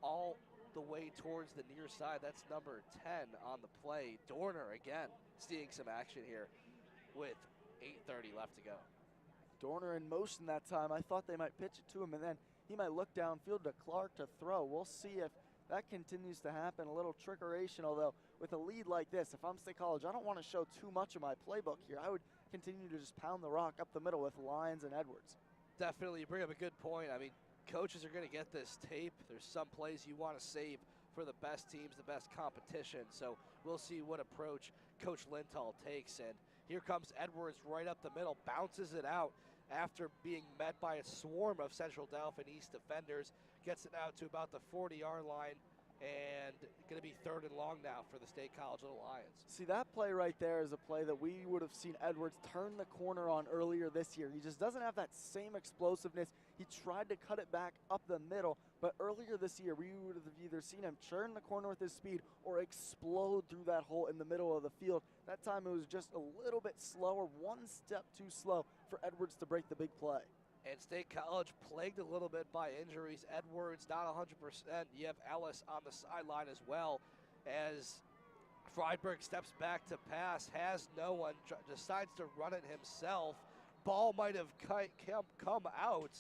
A: all the way towards the near side. That's number 10 on the play. Dorner again seeing some action here with 8:30 left to go.
B: Dorner in motion that time. I thought they might pitch it to him, and then he might look downfield to Clark to throw. We'll see if that continues to happen. A little trickeration, although with a lead like this, if I'm State College, I don't want to show too much of my playbook here. I would continue to just pound the rock up the middle with Lyons and Edwards.
A: Definitely, you bring up a good point. I mean, coaches are going to get this tape. There's some plays you want to save for the best teams, the best competition. So we'll see what approach Coach Linthal takes. And here comes Edwards right up the middle, bounces it out after being met by a swarm of Central Dauphin East defenders, gets it out to about the 40-yard line, and going to be 3rd and long now for the State College Little Lions.
B: See, that play right there is a play that we would have seen Edwards turn the corner on earlier this year. He just doesn't have that same explosiveness. He tried to cut it back up the middle, but earlier this year we would have either seen him turn the corner with his speed or explode through that hole in the middle of the field. That time it was just a little bit slower, one step too slow for Edwards to break the big play.
A: And State College plagued a little bit by injuries. Edwards not 100%. You have Ellis on the sideline as well, as Friedberg steps back to pass, has no one, decides to run it himself. Ball might have come out.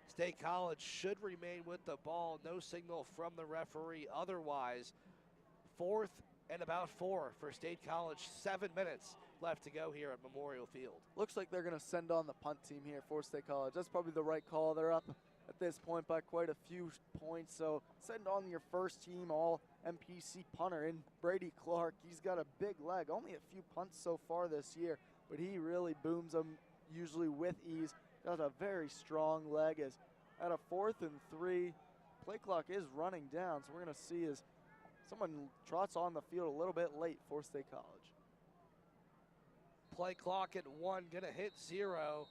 A: State College should remain with the ball. No signal from the referee otherwise. 4th and about 4 for State College. 7 minutes left to go here at Memorial Field.
B: Looks like they're going to send on the punt team here for State College. That's probably the right call. They're up at this point by quite a few points. So send on your first team all MPC punter in Brady Clark. He's got a big leg. Only a few punts so far this year, but he really booms them usually with ease. Got a very strong leg. As at a 4th and 3, play clock is running down. So we're going to see as someone trots on the field a little bit late for State College.
A: Play clock at 1, gonna hit 0.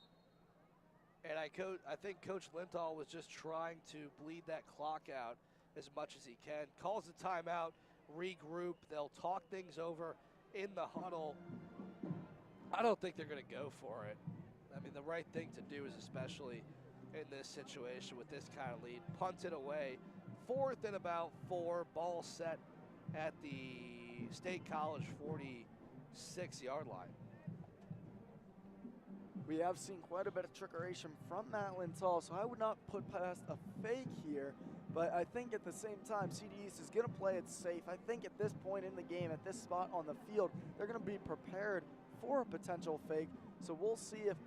A: And I think Coach Linthal was just trying to bleed that clock out as much as he can. Calls a timeout, regroup. They'll talk things over in the huddle. I don't think they're gonna go for it. I mean, the right thing to do is, especially in this situation with this kind of lead, punt it away. 4th and about 4, ball set at the State College 46-yard line.
B: We have seen quite a bit of trickeration from Matt Linthal, so I would not put past a fake here. But I think at the same time, CD East is going to play it safe. I think at this point in the game, at this spot on the field, they're going to be prepared for a potential fake. So we'll see if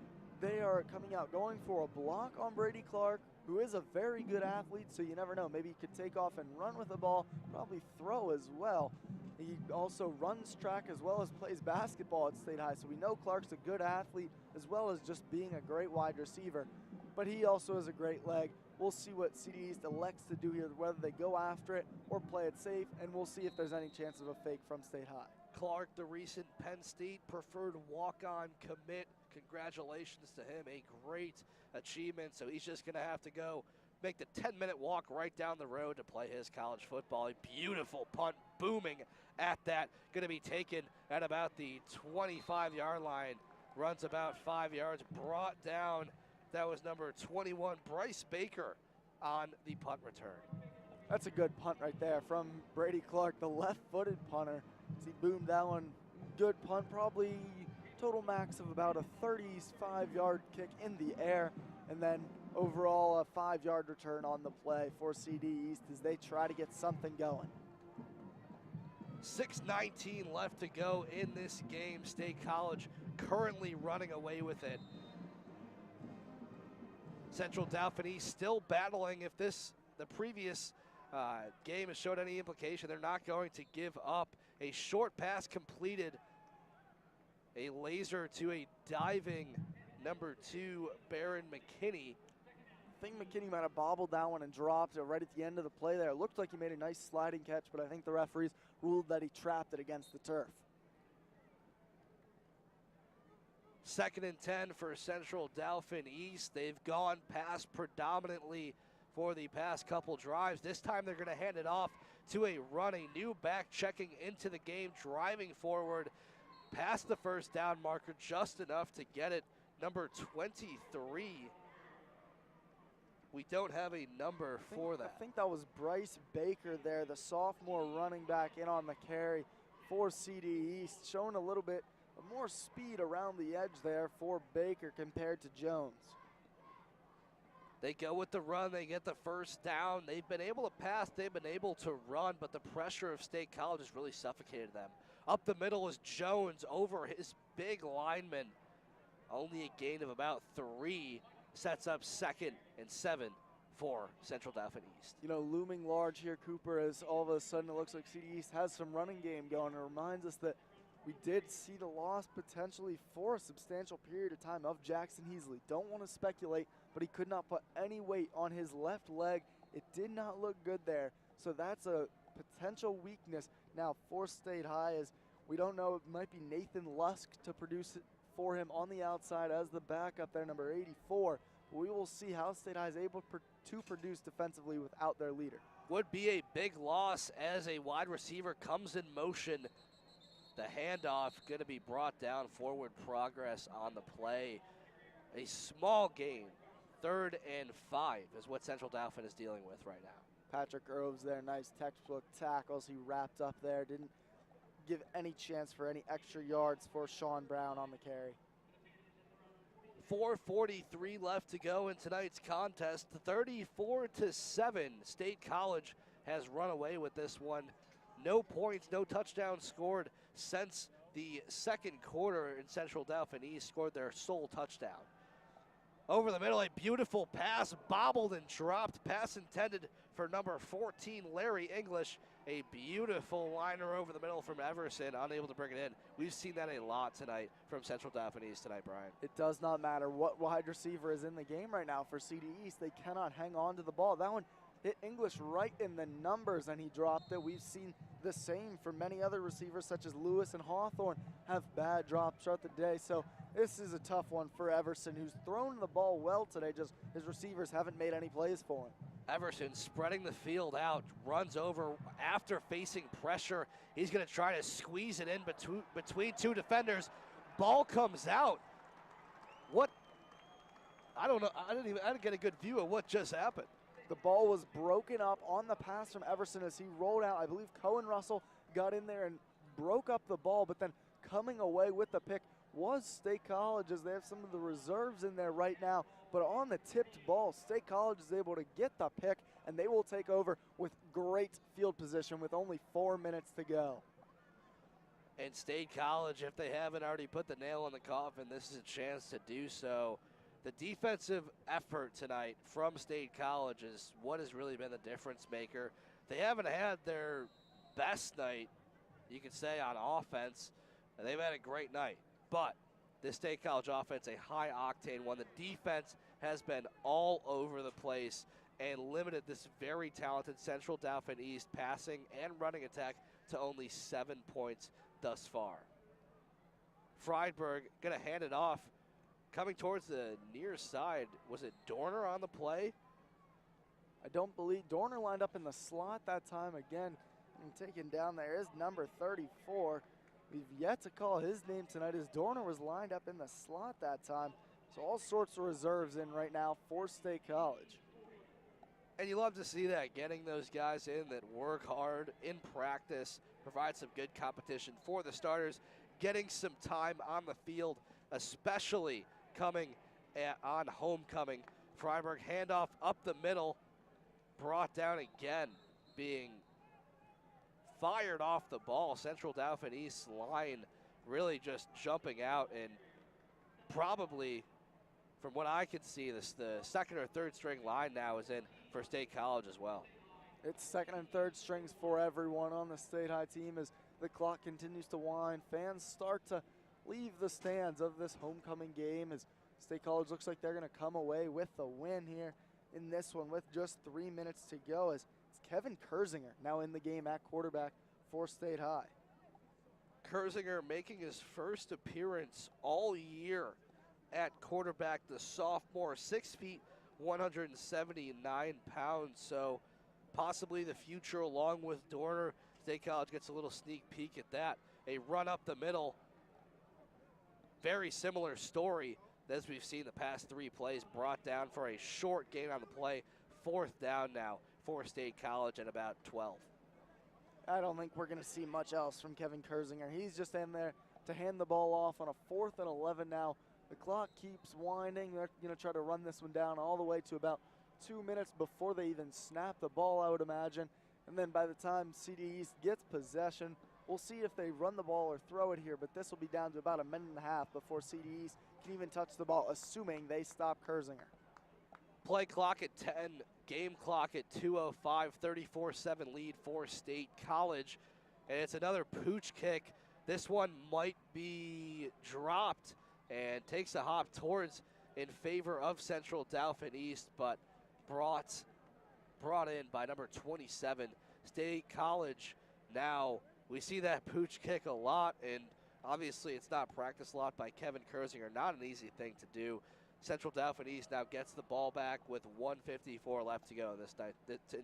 B: they are coming out going for a block on Brady Clark, who is a very good athlete, so you never know. Maybe he could take off and run with the ball, probably throw as well. He also runs track as well as plays basketball at State High, so we know Clark's a good athlete as well as just being a great wide receiver. But he also has a great leg. We'll see what CD East elects to do here, whether they go after it or play it safe, and we'll see if there's any chance of a fake from State High.
A: Clark, the recent Penn State preferred walk-on commit. Congratulations to him, a great achievement. So he's just gonna have to go make the 10-minute walk right down the road to play his college football. A beautiful punt, booming at that. Gonna be taken at about the 25-yard line. Runs about 5 yards, brought down. That was number 21, Bryce Baker, on the punt return.
B: That's a good punt right there from Brady Clark, the left-footed punter. He boomed that one. Good punt, probably total max of about a 35-yard kick in the air, and then overall a 5-yard return on the play for CD East as they try to get something going.
A: 6:19 left to go in this game. State College currently running away with it. Central Dauphin East still battling. If the previous game has showed any implication, they're not going to give up. A short pass completed. A laser to a diving number 2, Baron McKinney.
B: I think McKinney might have bobbled that one and dropped it right at the end of the play there. It looked like he made a nice sliding catch, but I think the referees ruled that he trapped it against the turf.
A: 2nd and 10 for Central Dauphin East. They've gone pass predominantly for the past couple drives. This time they're going to hand it off to a run, a new back checking into the game, driving forward past the first down marker just enough to get it. Number 23 We don't have a number for that.
B: I think that was Bryce Baker there, the sophomore running back in on the carry for CD East, showing a little bit more speed around the edge there for Baker compared to Jones.
A: They go with the run, they get the first down. They've been able to pass, they've been able to run, but the pressure of State College has really suffocated them. Up the middle is Jones over his big lineman. Only a gain of about 3, sets up 2nd and 7 for Central Dauphin East.
B: You know, looming large here, Cooper, as all of a sudden it looks like CD East has some running game going. It reminds us that we did see the loss potentially for a substantial period of time of Jackson Heasley. Don't want to speculate, but he could not put any weight on his left leg. It did not look good there. So that's a potential weakness now for State High, as we don't know, it might be Nathan Lusk to produce it for him on the outside as the backup there, number 84. But we will see how State High is able to produce defensively without their leader.
A: Would be a big loss as a wide receiver comes in motion. The handoff going to be brought down, forward progress on the play. A small gain, 3rd and 5 is what Central Dauphin is dealing with right now.
B: Patrick Groves there, nice textbook tackles. He wrapped up there, didn't give any chance for any extra yards for Sean Brown on the carry.
A: 4:43 left to go in tonight's contest. 34-7, State College has run away with this one. No points, no touchdowns scored since the second quarter, in Central Dauphin East scored their sole touchdown. Over the middle, a beautiful pass, bobbled and dropped. Pass intended for number 14, Larry English. A beautiful liner over the middle from Everson, unable to bring it in. We've seen that a lot tonight from Central Dauphin East tonight, Brian.
B: It does not matter what wide receiver is in the game right now for CD East. They cannot hang on to the ball. That one hit English right in the numbers and he dropped it. We've seen the same for many other receivers such as Lewis and Hawthorne have bad drops throughout the day. So this is a tough one for Everson, who's thrown the ball well today, just his receivers haven't made any plays for him.
A: Everson spreading the field out, runs over after facing pressure. He's going to try to squeeze it in between 2 defenders. Ball comes out. What? I don't know. I didn't get a good view of what just happened.
B: The ball was broken up on the pass from Everson as he rolled out. I believe Cohen Russell got in there and broke up the ball, but then coming away with the pick was State College, as they have some of the reserves in there right now. But on the tipped ball, State College is able to get the pick, and they will take over with great field position with only 4 minutes to go.
A: And State College, if they haven't already put the nail in the coffin, this is a chance to do so. The defensive effort tonight from State College is what has really been the difference maker. They haven't had their best night, you could say, on offense. They've had a great night. But this State College offense, a high-octane one. The defense has been all over the place and limited this very talented Central Dauphin East passing and running attack to only 7 points thus far. Friedberg going to hand it off. Coming towards the near side, was it Dorner on the play?
B: I don't believe Dorner lined up in the slot that time again. And taken down there is number 34. We've yet to call his name tonight, as Dorner was lined up in the slot that time. So all sorts of reserves in right now for State College.
A: And you love to see that, getting those guys in that work hard in practice, provide some good competition for the starters, getting some time on the field, especially coming on homecoming. Freiburg handoff up the middle, brought down again, being fired off the ball. Central Dauphin East line really just jumping out, and probably, from what I can see, the second or third string line now is in for State College as well.
B: It's second and third strings for everyone on the State High team as the clock continues to wind. Fans start to leave the stands of this homecoming game as State College looks like they're going to come away with the win here in this one with just 3 minutes to go, as it's Kevin Kurzinger now in the game at quarterback for State High.
A: Kurzinger making his first appearance all year at quarterback, the sophomore, 6 feet, 179 pounds. So possibly the future along with Dorner. State College gets a little sneak peek at that. A run up the middle. Very similar story as we've seen the past 3 plays, brought down for a short gain on the play. 4th down now for State College at about 12.
B: I don't think we're going to see much else from Kevin Kurzinger. He's just in there to hand the ball off on a 4th and 11 now. The clock keeps winding. They're going to try to run this one down all the way to about 2 minutes before they even snap the ball, I would imagine. And then by the time CD East gets possession, we'll see if they run the ball or throw it here, but this will be down to about a minute and a half before CD East can even touch the ball, assuming they stop Kurzinger.
A: Play clock at 10, game clock at 2:05, 34-7 lead for State College. And it's another pooch kick. This one might be dropped and takes a hop towards in favor of Central Dauphin East, but brought in by number 27, State College. Now, we see that pooch kick a lot, and obviously it's not practiced a lot by Kevin Kurzinger. Not an easy thing to do. Central Dauphin East now gets the ball back with 1:54 left to go in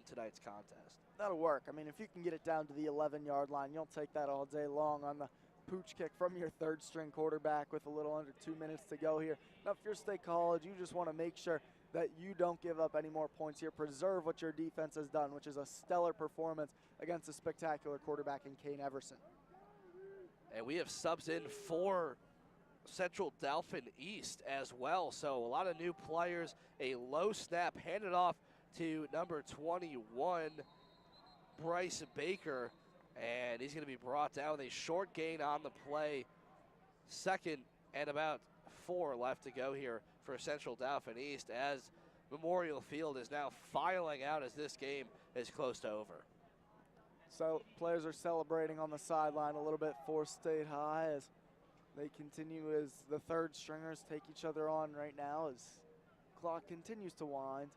A: tonight's contest.
B: That'll work. I mean, if you can get it down to the 11-yard line, you'll take that all day long on the pooch kick from your third-string quarterback with a little under 2 minutes to go here. Now, if you're State College, you just want to make sure that you don't give up any more points here. Preserve what your defense has done, which is a stellar performance against a spectacular quarterback in Kane Everson.
A: And we have subs in for Central Dauphin East as well. So a lot of new players. A low snap handed off to number 21, Bryce Baker. And he's going to be brought down with a short gain on the play. 2nd and about 4 left to go here for Central Dauphin East as Memorial Field is now filing out as this game is close to over.
B: So players are celebrating on the sideline a little bit for State High as they continue, as the third stringers take each other on right now as clock continues to wind.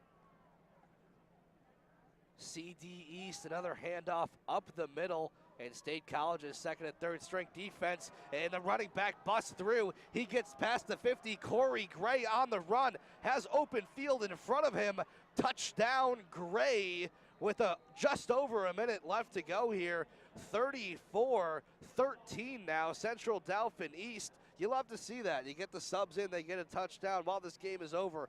A: CD East, another handoff up the middle, and State College's 2nd and 3rd string defense, and the running back busts through. He gets past the 50. Corey Gray on the run, has open field in front of him. Touchdown Gray with just over a minute left to go here. 34-13 now, Central Dauphin East. You love to see that. You get the subs in, they get a touchdown while this game is over.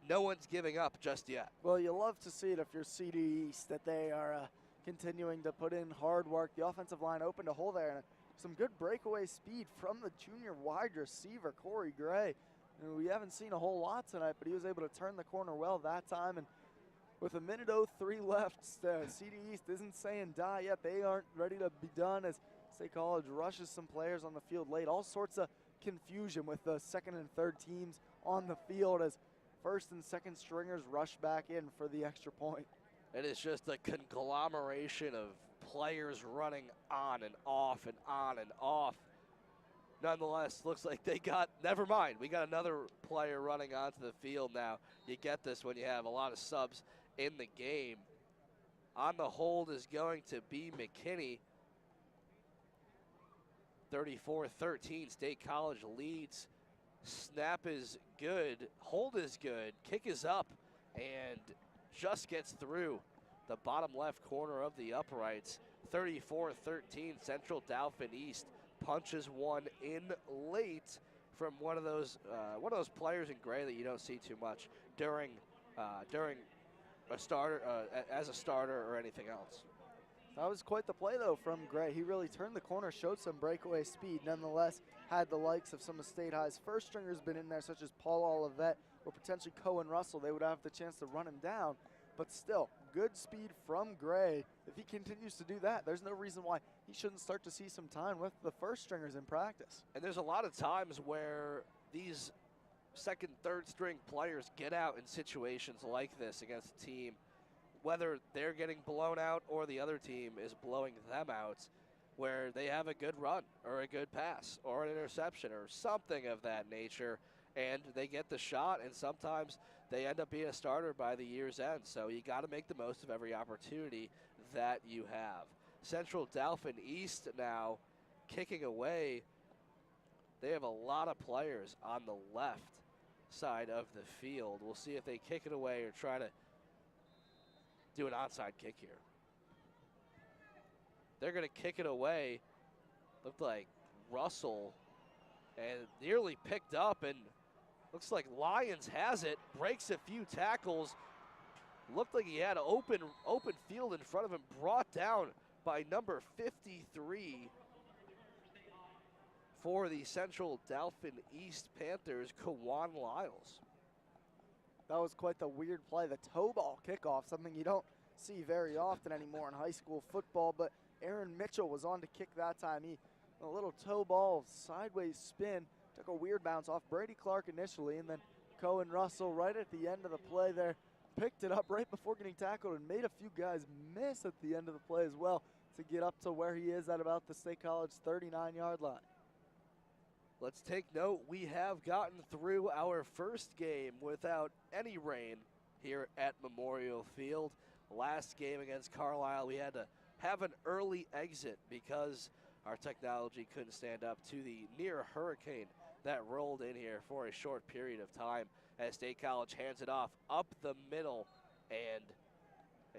A: No one's giving up just yet.
B: Well, you love to see it if you're CD East, that they are continuing to put in hard work. The offensive line opened a hole there, and some good breakaway speed from the junior wide receiver, Corey Gray. And we haven't seen a whole lot tonight, but he was able to turn the corner well that time. And with a minute 03 left, CD East isn't saying die yet. They aren't ready to be done as State College rushes some players on the field late. All sorts of confusion with the 2nd and 3rd teams on the field as 1st and 2nd stringers rush back in for the extra point.
A: It is just a conglomeration of players running on and off and on and off. Nonetheless, looks like they got, never mind, we got another player running onto the field now. You get this when you have a lot of subs in the game. On the hold is going to be McKinney. 34-13, State College leads. Snap is good, hold is good, kick is up, and just gets through the bottom left corner of the uprights. 34-13, Central Dauphin East punches one in late from one of those players in gray that you don't see too much during a starter, as a starter or anything else.
B: That was quite the play, though, from Gray. He really turned the corner, showed some breakaway speed. Nonetheless, had the likes of some of State High's first stringers been in there, such as Paul Olivet or potentially Cohen Russell, they would have the chance to run him down. But still, good speed from Gray. If he continues to do that, there's no reason why he shouldn't start to see some time with the first stringers in practice.
A: And there's a lot of times where these 2nd, 3rd string players get out in situations like this against a team, whether they're getting blown out or the other team is blowing them out, where they have a good run or a good pass or an interception or something of that nature, and they get the shot, and sometimes they end up being a starter by the year's end. So you got to make the most of every opportunity that you have. Central Dauphin East now kicking away. They have a lot of players on the left side of the field. We'll see if they kick it away or try to do an onside kick here. They're going to kick it away. Looked like Russell, and nearly picked up, and Looks like Lyons has it, breaks a few tackles. Looked like he had an open field in front of him, brought down by number 53 for the Central Dauphin East Panthers, Kawan Lyles.
B: That was quite the weird play, the toe ball kickoff, something you don't see very often anymore in high school football, but Aaron Mitchell was on to kick that time. A little toe ball sideways spin, took a weird bounce off Brady Clark initially, and then Cohen Russell right at the end of the play there picked it up right before getting tackled and made a few guys miss at the end of the play as well to get up to where he is at about the State College 39-yard line.
A: Let's take note, we have gotten through our first game without any rain here at Memorial Field. Last game against Carlisle, we had to have an early exit because our technology couldn't stand up to the near hurricane that rolled in here for a short period of time as State College hands it off up the middle, and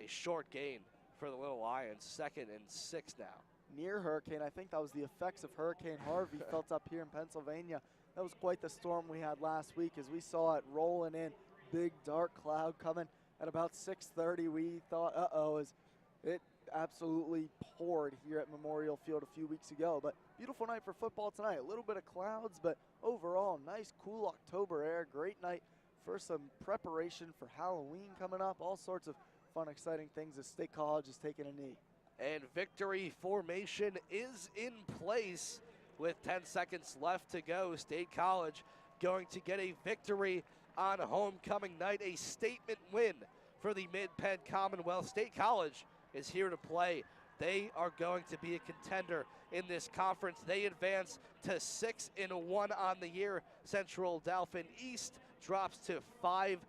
A: a short gain for the Little Lions, 2nd and 6 now.
B: Near hurricane, I think that was the effects of Hurricane Harvey felt up here in Pennsylvania. That was quite the storm we had last week as we saw it rolling in, big dark cloud coming at about 6:30. We thought, uh-oh, as it absolutely poured here at Memorial Field a few weeks ago. But beautiful night for football tonight. A little bit of clouds, but overall, nice, cool October air. Great night for some preparation for Halloween coming up. All sorts of fun, exciting things as State College is taking a knee.
A: And victory formation is in place with 10 seconds left to go. State College going to get a victory on homecoming night, a statement win for the Mid-Penn Commonwealth. State College is here to play. They are going to be a contender in this conference. They advance to 6-1 on the year. Central Dauphin East drops to 5-2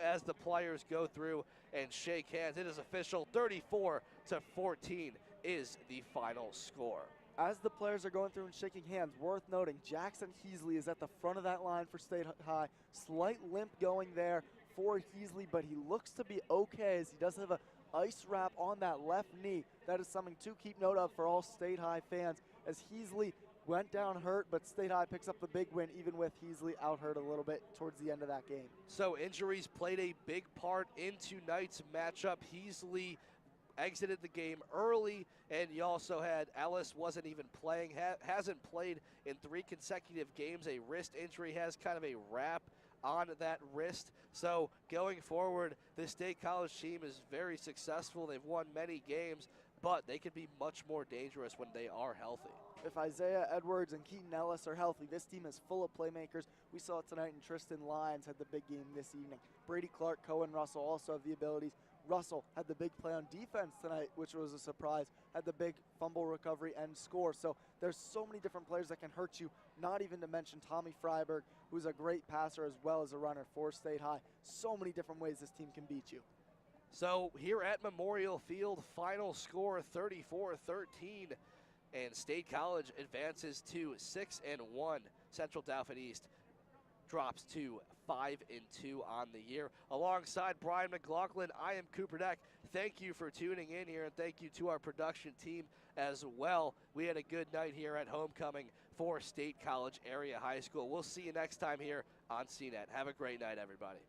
A: as the players go through and shake hands. It is official, 34-14 is the final score.
B: As the players are going through and shaking hands, worth noting, Jackson Heasley is at the front of that line for State High. Slight limp going there for Heasley, but he looks to be okay as he does have a ice wrap on that left knee. That is something to keep note of for all State High fans, as Heasley went down hurt, but State High picks up the big win even with Heasley out hurt a little bit towards the end of that game.
A: So injuries played a big part in tonight's matchup. Heasley exited the game early, and you also had Ellis wasn't even playing, hasn't played in 3 consecutive games. A wrist injury, has kind of a wrap on that wrist. So going forward, this State College team is very successful. They've won many games, but they can be much more dangerous when they are healthy.
B: If Isaiah Edwards and Keaton Ellis are healthy, this team is full of playmakers. We saw it tonight, and Tristan Lyons had the big game this evening. Brady Clark, Cohen Russell also have the abilities. Russell had the big play on defense tonight, which was a surprise, had the big fumble recovery and score. So there's so many different players that can hurt you, not even to mention Tommy Freiberg, who's a great passer as well as a runner for State High. So many different ways this team can beat you.
A: So here at Memorial Field, final score 34-13, and State College advances to 6-1. Central Dauphin East drops to 5-2 on the year. Alongside Brian McLaughlin, I am Cooper Deck. Thank you for tuning in here, and thank you to our production team as well. We had a good night here at homecoming for State College Area High School. We'll see you next time here on CNET. Have a great night, everybody.